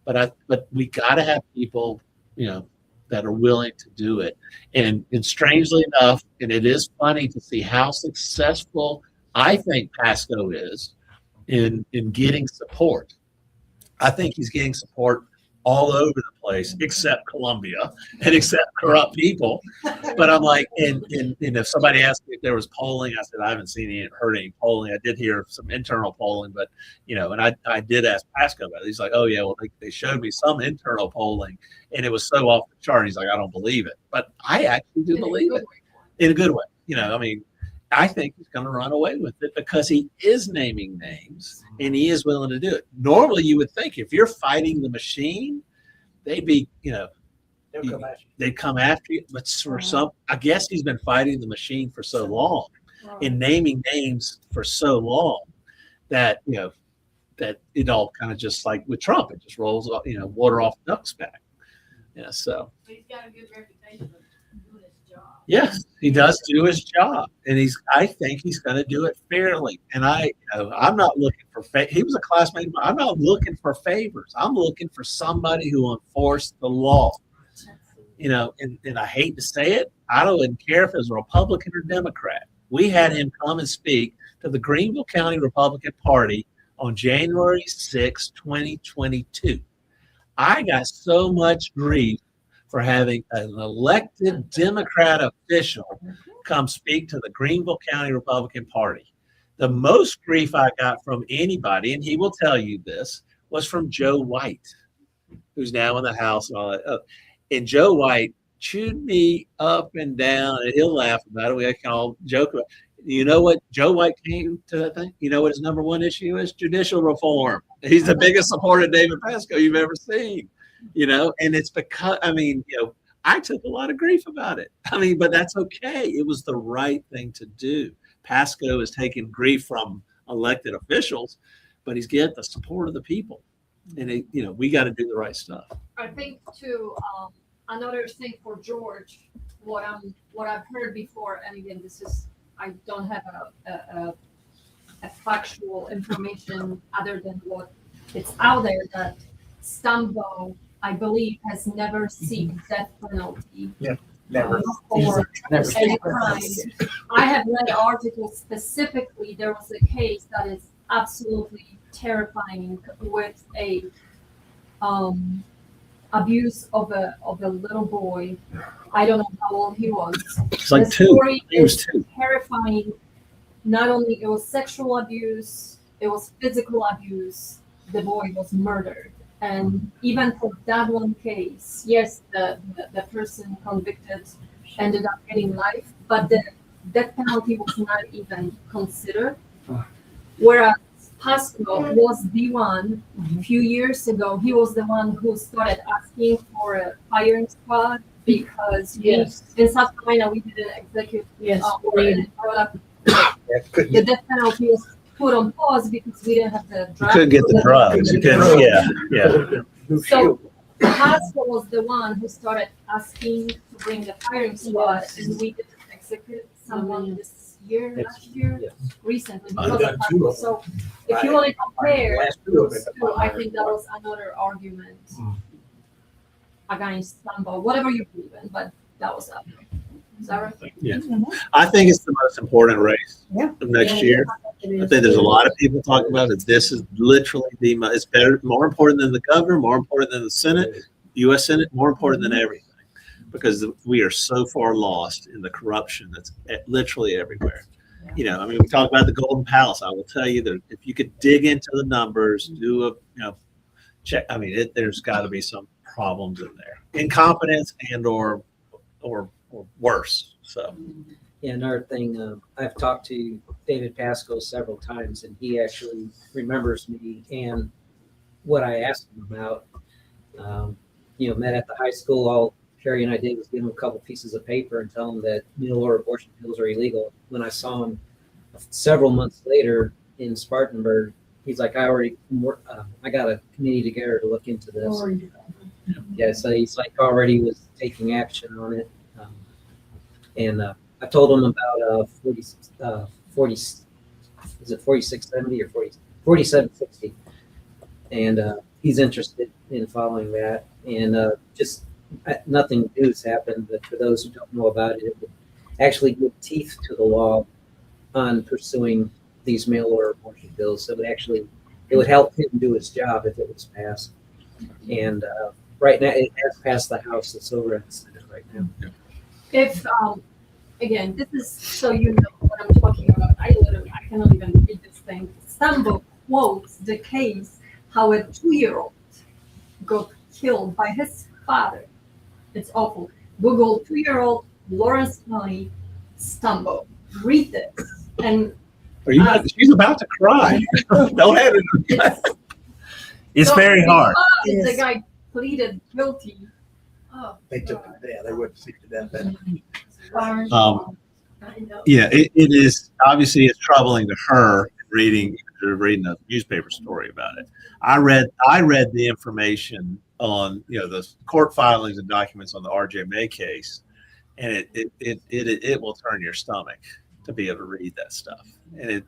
but we got to have people, that are willing to do it. And strangely enough, and it is funny to see how successful I think Pasco is in getting support. I think he's getting support all over the place, except Columbia and except corrupt people. But I'm like, and if somebody asked me if there was polling, I said, I haven't seen any, heard any polling. I did hear some internal polling, but, you know, and I did ask Pasco about it. He's like, oh yeah, well, they showed me some internal polling and it was so off the chart. He's like, I don't believe it. But I actually do believe it in a good way. You know, I mean, I think he's going to run away with it because he is naming names and he is willing to do it. Normally, you would think if you're fighting the machine, they'd be, you know, they'd come after you. But for some, I guess he's been fighting the machine for so long and naming names for so long that, you know, that it all kind of just like with Trump, it just rolls, you know, water off the duck's back. Yeah, so. He's got a good reputation. Yes, he does do his job, and I think he's going to do it fairly. And I'm not looking for he was a classmate of mine. I'm not looking for favors. I'm looking for somebody who enforced the law. You know, and I hate to say it, I don't care if it's a Republican or Democrat. We had him come and speak to the Greenville County Republican Party on January 6, 2022. I got so much grief for having an elected Democrat official come speak to the Greenville County Republican Party. The most grief I got from anybody, and he will tell you this, was from Joe White, who's now in the House and all that. And Joe White chewed me up and down, and he'll laugh about it. We can all joke about it. You know what Joe White came to that thing? You know what his number one issue is? Judicial reform. He's the biggest supporter of David Pasco you've ever seen. You know, and it's because, I mean, you know, I took a lot of grief about it. I mean, but that's okay. It was the right thing to do. Pasco is taking grief from elected officials, but he's getting the support of the people. And, you know, we got to do the right stuff. I think too, another thing for George, what I've heard before, and again, I don't have a factual information other than what it's out there, that Stumbo, I believe, has never seen death penalty. Yeah, never. For Never. any crime. I have read articles specifically. There was a case that is absolutely terrifying with a abuse of a little boy. I don't know how old he was. It's like the two. story He was is two. terrifying. Not only it was sexual abuse, it was physical abuse. The boy was murdered. And even for that one case, yes, the person convicted ended up getting life, but the death penalty was not even considered. Whereas Pasco was the one, a few years ago, he was the one who started asking for a firing squad because in South Carolina we didn't execute order and brought up the death penalty was put on pause because we didn't have the drugs. You couldn't get the drugs. You couldn't, yeah. So Pasco was the one who started asking to bring the firing squad, and we didn't execute someone this year, last year, recently because of Pasco. So if you want to compare those two, I think that was another argument against Stumbo, whatever you believe in, but that was up. Is that right? Yeah. I think it's the most important race of next year. I think there's a lot of people talking about it. This is literally it's better, more important than the governor, more important than the Senate, U.S. Senate, more important than everything, because we are so far lost in the corruption that's literally everywhere. You know, I mean, we talk about the Golden Palace. I will tell you that if you could dig into the numbers, do a check. I mean, there's got to be some problems in there, incompetence and or worse. So. Yeah, another thing, I've talked to David Pasco several times, and he actually remembers me and what I asked him about. Met at the high school. All Carrie and I did was give him a couple pieces of paper and tell him that mail-order abortion pills are illegal. When I saw him several months later in Spartanburg, he's like, I got a committee together to look into this. Yeah, so he's like already was taking action on it. I told him about 4670 or 4760, and he's interested in following that. And just nothing new has happened, but for those who don't know about it, it would actually give teeth to the law on pursuing these mail order abortion bills. So it would help him do his job if it was passed. And right now, it has passed the House. It's over at the Senate right now. If, again, this is so you know what I'm talking about. I cannot even read this thing. Stumbo quotes the case how a 2-year-old got killed by his father. It's awful. Google 2-year-old Lawrence County Stumbo. Read this. And she's about to cry. Don't have it. It's so very hard. because the guy pleaded guilty. Oh, They took it, yeah, they wouldn't see to death. I know. Yeah, it is obviously it's troubling to her reading a newspaper story about it. I read the information on the court filings and documents on the RJ case, and it will turn your stomach to be able to read that stuff. And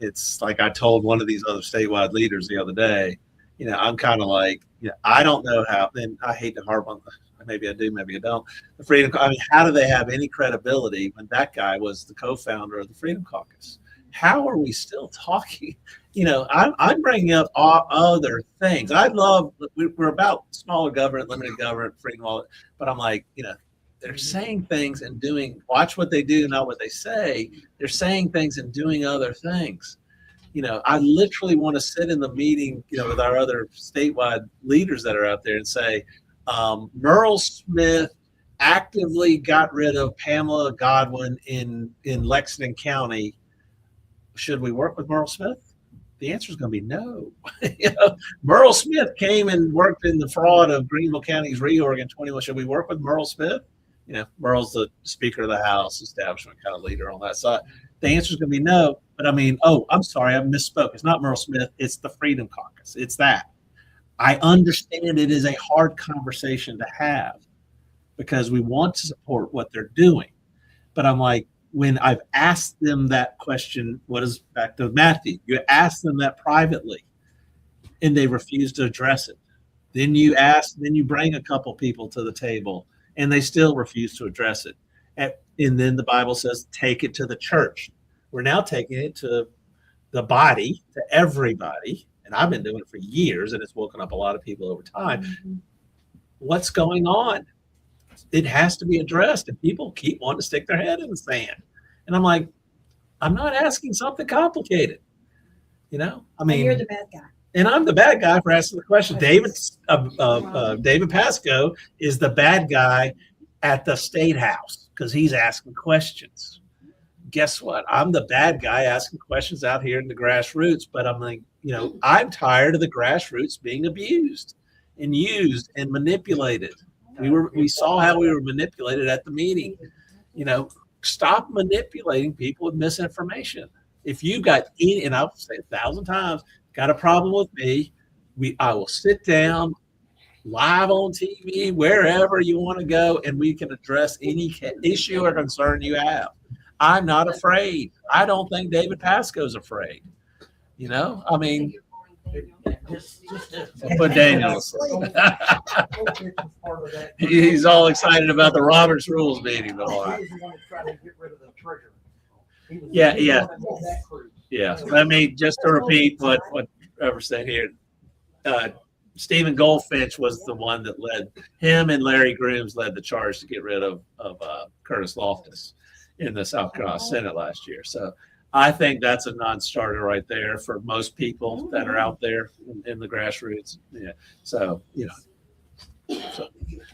it's like I told one of these other statewide leaders the other day. I'm kind of like, I don't know how. And I hate to harp on. Maybe I do, maybe I don't. The Freedom. I mean, how do they have any credibility when that guy was the co-founder of the Freedom Caucus? How are we still talking? I'm bringing up all other things. I love. We're about smaller government, limited government, freedom, all that. But I'm like, they're saying things and doing. Watch what they do, not what they say. They're saying things and doing other things. I literally want to sit in the meeting, with our other statewide leaders that are out there and say, Merle Smith actively got rid of Pamela Godwin in Lexington County. Should we work with Merle Smith? The answer is going to be no. Merle Smith came and worked in the fraud of Greenville County's reorg in 21. Should we work with Merle Smith? Merle's the Speaker of the House, establishment kind of leader on that side. The answer is going to be no. But I mean, I'm sorry, I misspoke. It's not Merle Smith. It's the Freedom Caucus. It's that. I understand it is a hard conversation to have because we want to support what they're doing. But I'm like, when I've asked them that question, back to Matthew, you ask them that privately and they refuse to address it. Then you bring a couple people to the table and they still refuse to address it. And then the Bible says, take it to the church. We're now taking it to the body, to everybody. And I've been doing it for years and it's woken up a lot of people over time. Mm-hmm. What's going on? It has to be addressed, and people keep wanting to stick their head in the sand. And I'm like, I'm not asking something complicated. I mean, you're the bad guy. And I'm the bad guy for asking the question. David Pasco is the bad guy at the State House because he's asking questions. Guess what? I'm the bad guy asking questions out here in the grassroots, but I'm like, I'm tired of the grassroots being abused and used and manipulated. We saw how we were manipulated at the meeting. Stop manipulating people with misinformation. If you got any, and I'll say 1,000 times, got a problem with me, I will sit down live on TV, wherever you want to go, and we can address any issue or concern you have. I'm not afraid. I don't think David Pasco's afraid. I mean, put Daniel. He's all excited about the Roberts Rules meeting tomorrow. Yeah. Let me just to repeat what Trevor said here. Stephen Goldfinch was the one that him and Larry Grooms led the charge to get rid of Curtis Loftus in the South Carolina Senate last year. So I think that's a non-starter right there for most people that are out there in the grassroots. Yeah. So,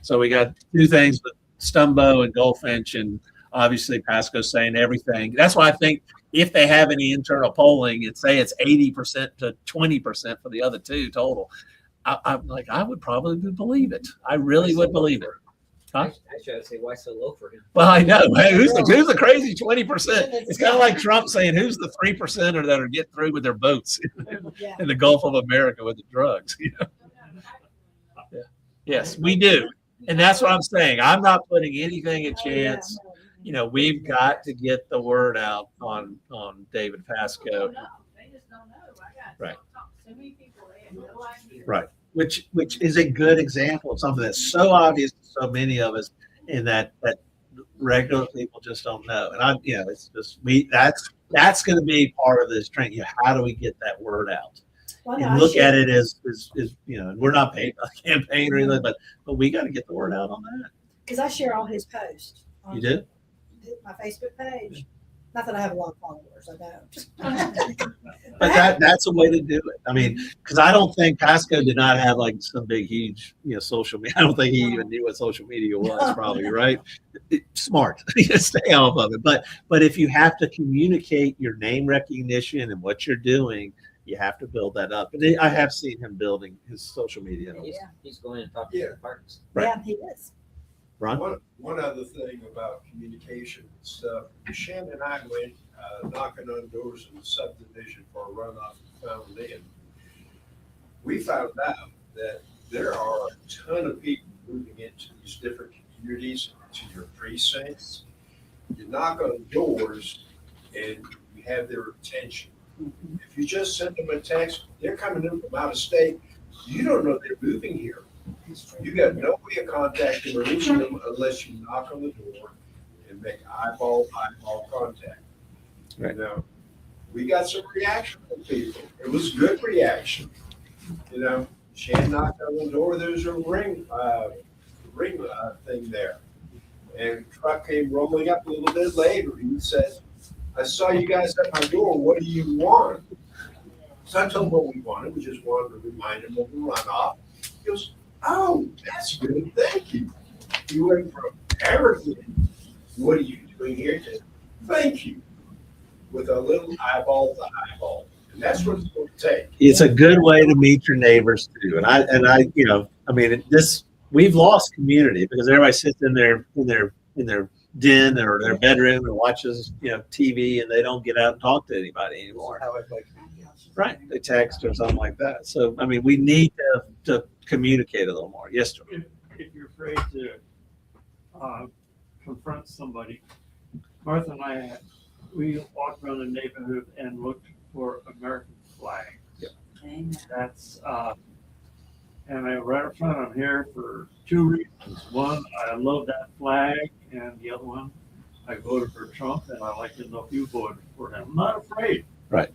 so we got two things with Stumbo and Goldfinch, and obviously Pasco saying everything. That's why I think if they have any internal polling and say it's 80% to 20% for the other two total, I'm like, I would probably believe it. I really would believe it. Huh? Actually, I would say, why so low for him? Well, I know. Hey, who's the crazy 20%? It's kind of like Trump saying, who's the 3%er that are getting through with their boats in the Gulf of America with the drugs? Yeah. Yes, we do. And that's what I'm saying. I'm not putting anything in chance. We've got to get the word out on David Pasco. Right. Right. Which is a good example of something that's so obvious to so many of us, in that regular people just don't know. And it's just that's going to be part of this training. How do we get that word out? Well, no, and I look at share- it as you know, we're not paying a campaign or anything, but we got to get the word out on that. Because I share all his posts on You do? my Facebook page. Not that I have a lot of followers, I don't. But that's a way to do it. I mean, because I don't think Pasco did not have like some big, huge, social media. I don't think he even knew what social media was, probably, right? Smart. Stay off of it. But if you have to communicate your name recognition and what you're doing, you have to build that up. And I have seen him building his social media. He's going to talk to the parks. Right. Yeah, he is. Ron? One other thing about communication stuff, Shannon and I went knocking on doors in the subdivision for a runoff and found in. We found out that there are a ton of people moving into these different communities, to your precincts. You knock on doors and you have their attention. If you just send them a text, they're coming in from out of state. You don't know they're moving here. You got no way of contacting or reaching them unless you knock on the door and make eyeball contact. Right. Now, we got some reaction from people. It was good reaction. Shan knocked on the door. There's a ring thing there, and the truck came rolling up a little bit later. He said, "I saw you guys at my door. What do you want?" So I told him what we wanted. We just wanted to remind him of the runoff. He goes, "Oh, that's good. Thank you." He went from arrogant, "What are you doing here?" to "Thank you," with a little eyeball to eyeball. And that's what it's going to take. It's a good way to meet your neighbors too. And I, we've lost community because everybody sits in their den or their bedroom and watches, TV, and they don't get out and talk to anybody anymore. Right. They text or something like that. So, we need to communicate a little more. Yes, George. If you're afraid to confront somebody, Martha and I, we walked around the neighborhood and looked for American flag. Yep. That's and right up front, I'm here for two reasons. One, I love that flag, and the other one, I voted for Trump, and I like to know if you voted for him. I'm not afraid. Right.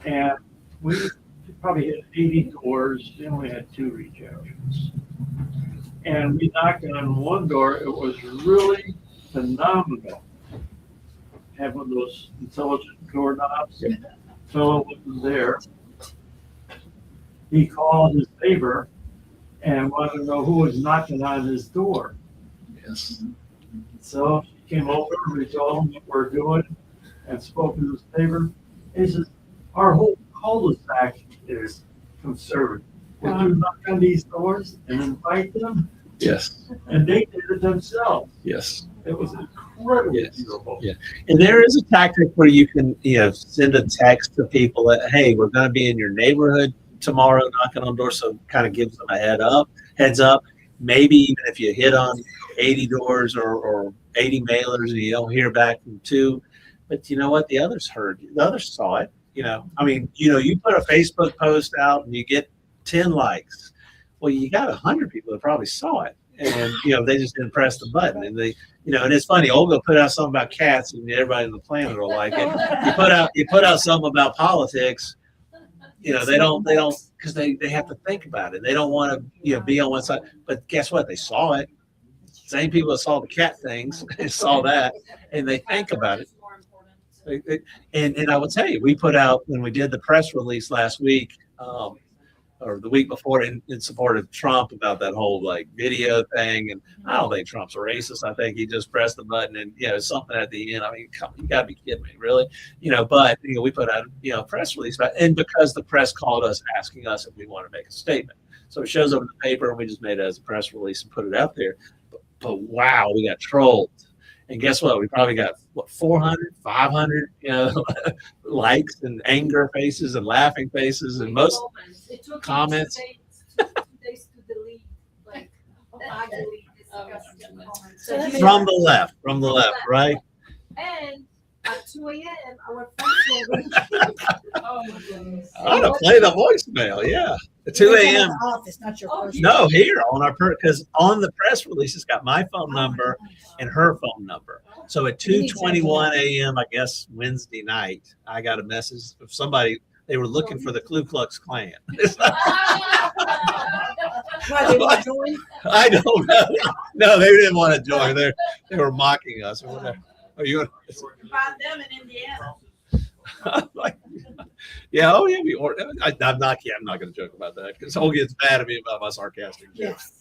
And we probably hit 80 doors. We only had 2 rejections. And we knocked on one door. It was really phenomenal. Had one of those intelligent doorknobs. Yeah. Fellow wasn't there. He called his neighbor and wanted to know who was knocking on his door. Yes. So he came over, we told him what we're doing, and spoke to his neighbor. He says, "Our whole cul-de-sac is conservative. Would you knock on these doors and invite them?" Yes. And they did it themselves. Yes. It was incredibly Yes. beautiful. Yeah. And there is a tactic where you can, send a text to people that, "Hey, we're going to be in your neighborhood tomorrow knocking on doors," so kind of gives them a heads up. Maybe even if you hit on 80 doors or 80 mailers and you don't hear back from 2, but you know what? The others heard you. The others saw it. You put a Facebook post out and you get 10 likes. Well, you got 100 people that probably saw it, and they just didn't press the button. And and it's funny. Olga put out something about cats, and everybody on the planet will like it. You put out something about politics. They don't because they have to think about it. They don't want to be on one side. But guess what? They saw it. Same people that saw the cat things, they saw that, and they think about it. And I will tell you, we put out when we did the press release last week, or the week before, in support of Trump about that whole video thing. And I don't think Trump's a racist. I think he just pressed the button and something at the end. You gotta be kidding me, really? But we put out a press release about, and because the press called us asking us if we want to make a statement, so it shows up in the paper, and we just made it as a press release and put it out there. But wow, we got trolled. And guess what? We probably got 400, 500, likes and anger faces and laughing faces and most comments. Two days to delete, I delete this disgusting comment. From the left, right? And at 2 a.m., our friends were reaching. Oh my goodness. I ought to play the voicemail, yeah. At 2 a.m. Office, not your personal. No, here on our because on the press release, it's got my phone number and her phone number. So at 2:21 a.m., I guess Wednesday night, I got a message of somebody They were looking for the Ku Klux Klan. Why, they want to join? I don't know. No, they didn't want to join. They were mocking us or whatever. Are you? Find them in Indiana. Like, yeah, oh yeah, I'm not going to joke about that because Holly gets mad at me about my sarcastic jokes.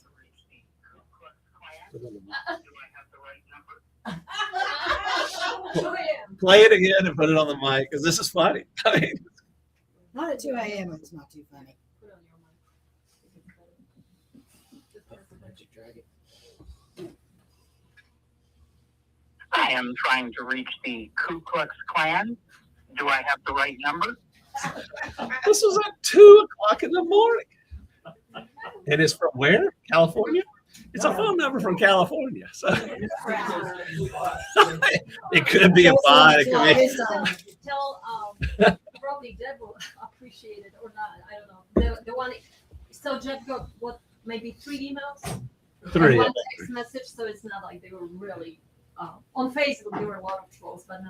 Play it again and put it on the mic because this is funny. I mean, Not at 2 a.m. It's not too funny. I am trying to reach the Ku Klux Klan. Do I have the right number? this was at 2:00 in the morning, and it's from where? California. It's a phone number from California, so it could be a bot. It could be. Tell probably Deb will appreciate it or not. I don't know. The one. So Jeff got what, maybe 3 emails, 3 and one text message. So it's not like they were really on Facebook. There were a lot of trolls, but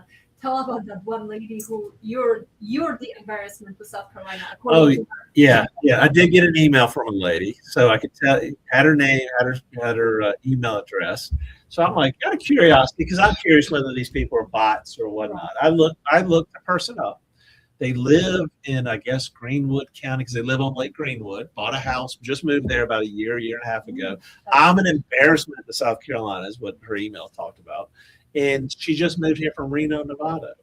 tell about that one lady who you're the embarrassment to South Carolina. Oh yeah. I did get an email from a lady, so I could tell had her name, had her email address. So I'm like, out of curiosity, because I'm curious whether these people are bots or whatnot. I looked the person up. They live in, I guess, Greenwood County because they live on Lake Greenwood. Bought a house, just moved there about a year and a half ago. I'm an embarrassment to South Carolina, is what her email talked about. And she just moved here from Reno, Nevada.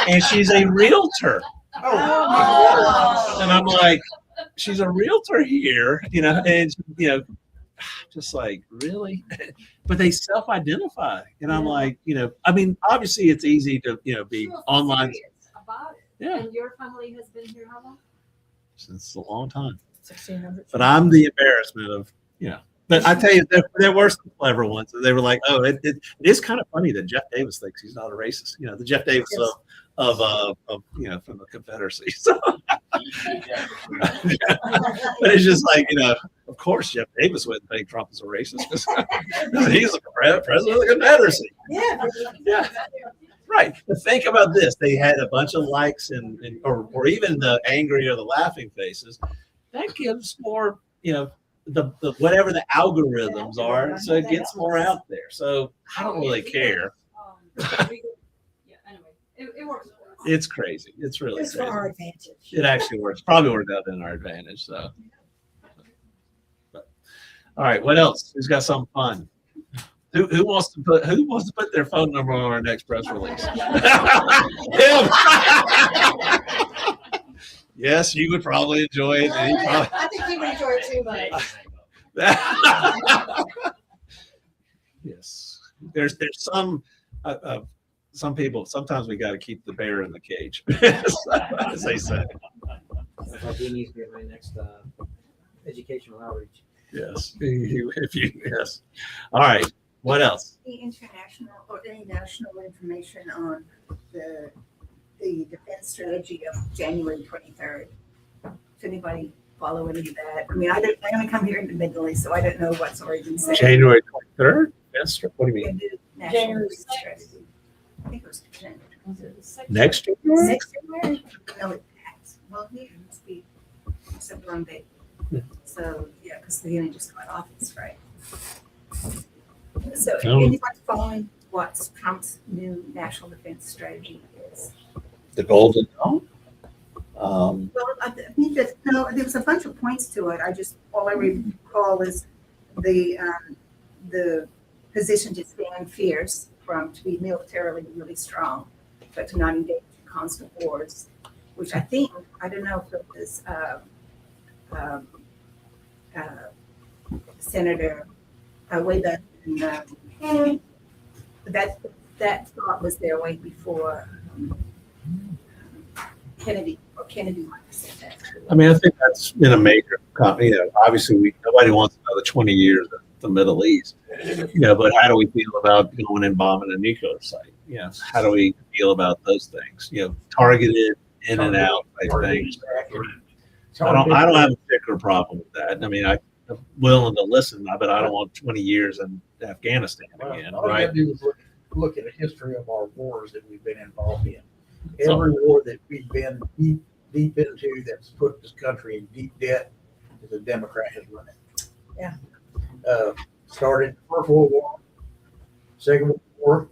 And she's a realtor. And I'm like, she's a realtor here, and just like, really? But they self-identify. And I'm like, I mean, obviously it's easy to, be online. About it. Yeah. And your family has been here how long? Since a long time. 1600. But I'm the embarrassment of, But I tell you, there were some clever ones. They were like, oh, it is kind of funny that Jeff Davis thinks he's not a racist. The Jeff Davis of from the Confederacy. So, but it's just like, of course Jeff Davis wouldn't think Trump is a racist because he's the president of the Confederacy. Yeah. Right. But think about this. They had a bunch of likes or even the angry or the laughing faces. That gives more, the whatever the algorithms are, so it gets more out there. So I don't really care. Anyway, it works. It's crazy. It's really It's crazy. for our advantage. It actually works. Probably worked out in our advantage. So, all right. What else? Who's got something fun? Who wants to put their phone number on our next press release? Him. Yes, you would probably enjoy it. I think he would enjoy it too much. Yes, there's some people. Sometimes we got to keep the bear in the cage, as they say. He needs to be my next educational outreach. Yes, yes. All right. What else? The international or any national information on the defense strategy of January 23rd. Does anybody follow any of that? I mean, I only come here intermittently, so I don't know what's already been said. January 23rd? What do you mean? January 2nd. I think it was January. Next year? Next January? No, it has. Well, here it must be some wrong date. So, yeah, because the union just got office, right? So, anybody following what Trump's new national defense strategy is? The Golden Dome? Well, I think that there was a bunch of points to it. All I recall is the position to stand fierce, to be militarily really strong, but to not engage in constant wars, which I don't know if it was Senator way back in, that thought was there way before Kennedy might have said that. I mean, I think that's been a major company. Obviously, nobody wants another 20 years in the Middle East. But how do we feel about going and bombing a nuclear site? How do we feel about those things? Targeted in and out type things. I don't have a particular problem with that. I mean, I'm willing to listen, but I don't want 20 years in Afghanistan again. All you Right? gotta do is look at the history of our wars that we've been involved in. Every war that we've been deep into that's put this country in deep debt, the Democrat has run it. Yeah. Started First World War, Second World War,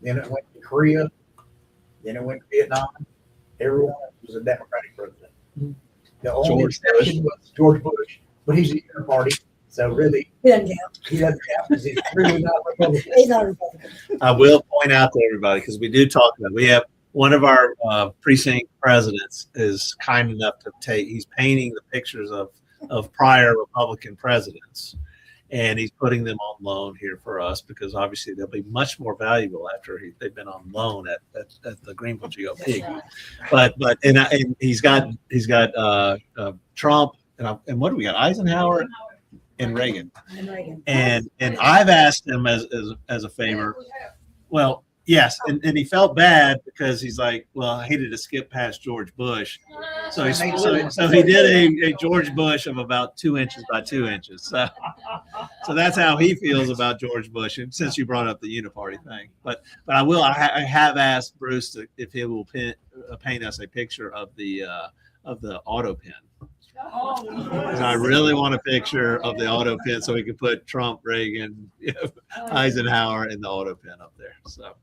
then it went to Korea, then it went to Vietnam. Everyone was a Democratic president. The only exception was George Bush, but he's a unit party, so really He doesn't count. he doesn't count because he's really not Republican. He's not a Republican. I will point out to everybody, because we do talk about, we have one of our precinct presidents is kind enough to he's painting the pictures of prior Republican presidents, and he's putting them on loan here for us, because obviously they'll be much more valuable after they've been on loan at the Greenville GOP. But he's got Trump and what do we got? Eisenhower and Reagan. And I've asked him as a favor. Well, yes, and he felt bad because he's like, well, I hated to skip past George Bush, so he did a George Bush of about 2 inches by 2 inches. So that's how he feels about George Bush. And since you brought up the uniparty thing, but I have asked Bruce if he will paint us a picture of the auto pen. And I really want a picture of the auto pen so we can put Trump, Reagan, Eisenhower, and the auto pen up there. So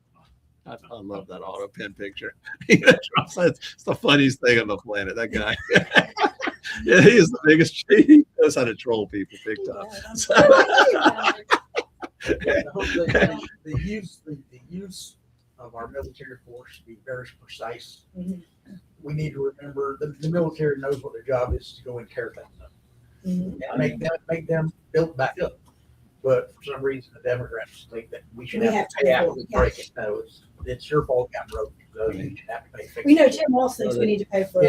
I love that auto pen picture. It's the funniest thing on the planet. That guy. Yeah, he is the biggest. He knows how to troll people big time. So. The use of our military force should be very precise. Mhm. We need to remember the military knows what their job is to go and tear things up and make them build back up. But for some reason, the Democrats think that we should have to pay after we break it. No, it's your fault got broke. So you should have to pay. We know Tim Walsh thinks we need to pay for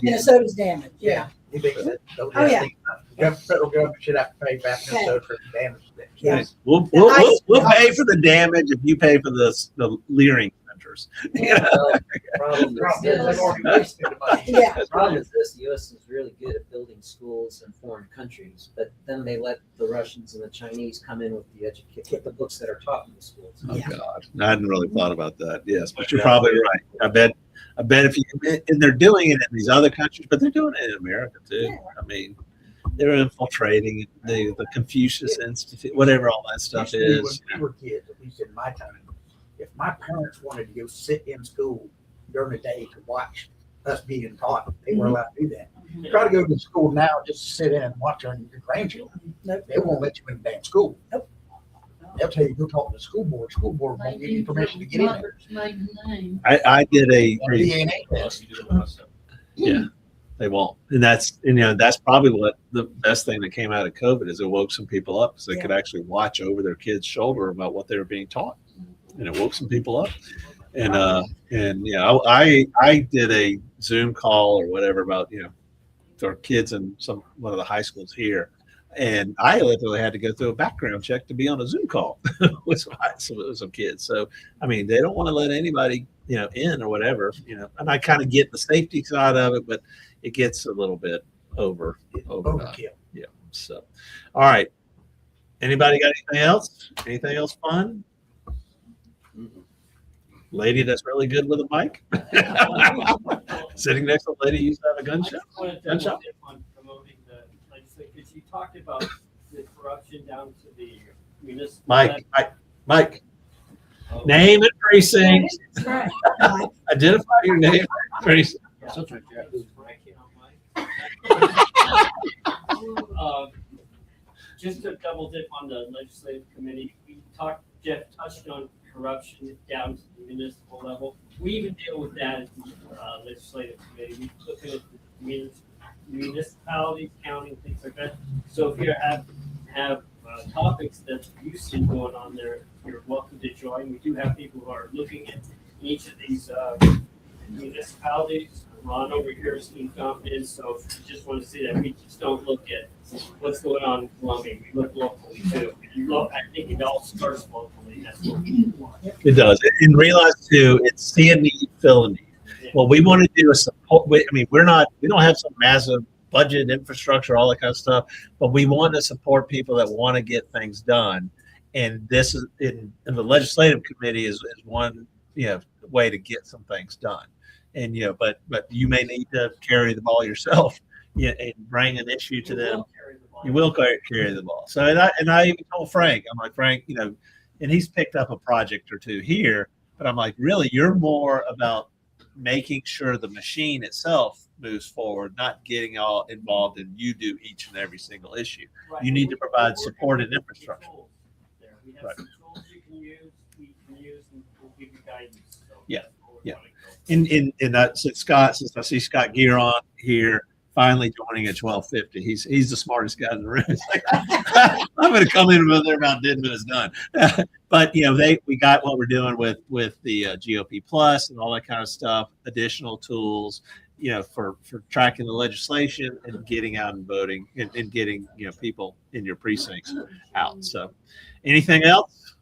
Minnesota's damage. Yeah. He thinks that Oh, yeah. the federal government should have to pay back Minnesota for the damage. Yeah. We'll pay for the damage if you pay for the leering centers. Problem is this: the U.S. is really good at building schools in foreign countries, but then they let the Russians and the Chinese come in with the books that are taught in the schools. Oh God, I hadn't really thought about that. Yes, but you're probably right. I bet if you and they're doing it in these other countries, but they're doing it in America too. Yeah. I mean, they're infiltrating the Confucius Institute, whatever all that stuff is. When we were kids, at least in my time, if my parents wanted to go sit in school during the day to watch us being taught, they were allowed to do that. Try to go to school now just to sit in and watch your grandchildren. Nope. They won't let you in the damn school. Nope. They'll tell you go talk to the school board. School board won't give you permission to get in there. I did a DNA test. Yeah, they won't, and that's probably what the best thing that came out of COVID is it woke some people up because they could actually watch over their kids' shoulder about what they were being taught, and it woke some people up. And I did a Zoom call or whatever about for kids in one of the high schools here. And I literally had to go through a background check to be on a Zoom call with some kids. So, I mean, they don't want to let anybody, in or whatever, and I kind of get the safety side of it, but it gets a little bit overkill. Yeah. So, all right. Anybody got anything else? Anything else fun? Lady that's really good with a mic. Sitting next to a lady who used to have a gunshot. Because you talked about the corruption down to the municipal. Mike. Name and precinct. Right. Identify your name and precinct. Just to double dip on the legislative committee, Jeff touched on corruption down to the municipal level. We even deal with that at the legislative committee. We look at the municipalities, county, things like that. So if you have topics that you see going on there, you're welcome to join. We do have people who are looking at each of these municipalities. Ron over here is is, so if you just want to see that, we just don't look at what's going on in Columbia. We look locally too. I think it all starts locally. That's what we want. It does. And realize too, it's see a need, fill a need. What we want to do is support. We don't have some massive budget infrastructure, all that kind of stuff, but we want to support people that want to get things done. And this is in the legislative committee is one way to get some things done. And but you may need to carry the ball yourself, and bring an issue to them. You will carry the ball. So and I even told Frank, I'm like, Frank, and he's picked up a project or two here, but I'm like, really, you're more about making sure the machine itself moves forward, not getting all involved in you do each and every single issue. Right. You need to provide support and infrastructure. We have Right. some tools you can use, and we'll give you guidance. So Yeah, that's where we yeah. wanna go. And that since I see Scott Gear on here, finally joining at 12:50. He's the smartest guy in the room. It's like, I'm going to come in with there about 10 minutes done. But we got what we're doing with the GOP Plus and all that kind of stuff. Additional tools, for tracking the legislation and getting out and voting and getting people in your precincts out. So, anything else?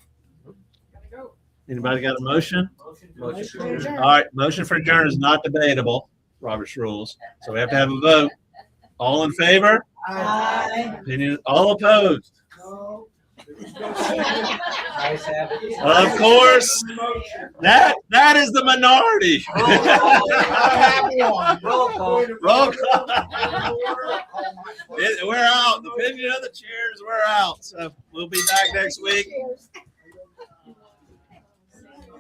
Anybody got a motion? Motion to adjourn. All right, motion for adjourn is not debatable, Robert's rules. So we have to have a vote. All in favor? Aye. Opinion, all opposed? No. Nice having you. Of course, that is the minority. Roll call. Roll call. We're out. The opinion of the chairs, we're out. So we'll be back next week. Cheers.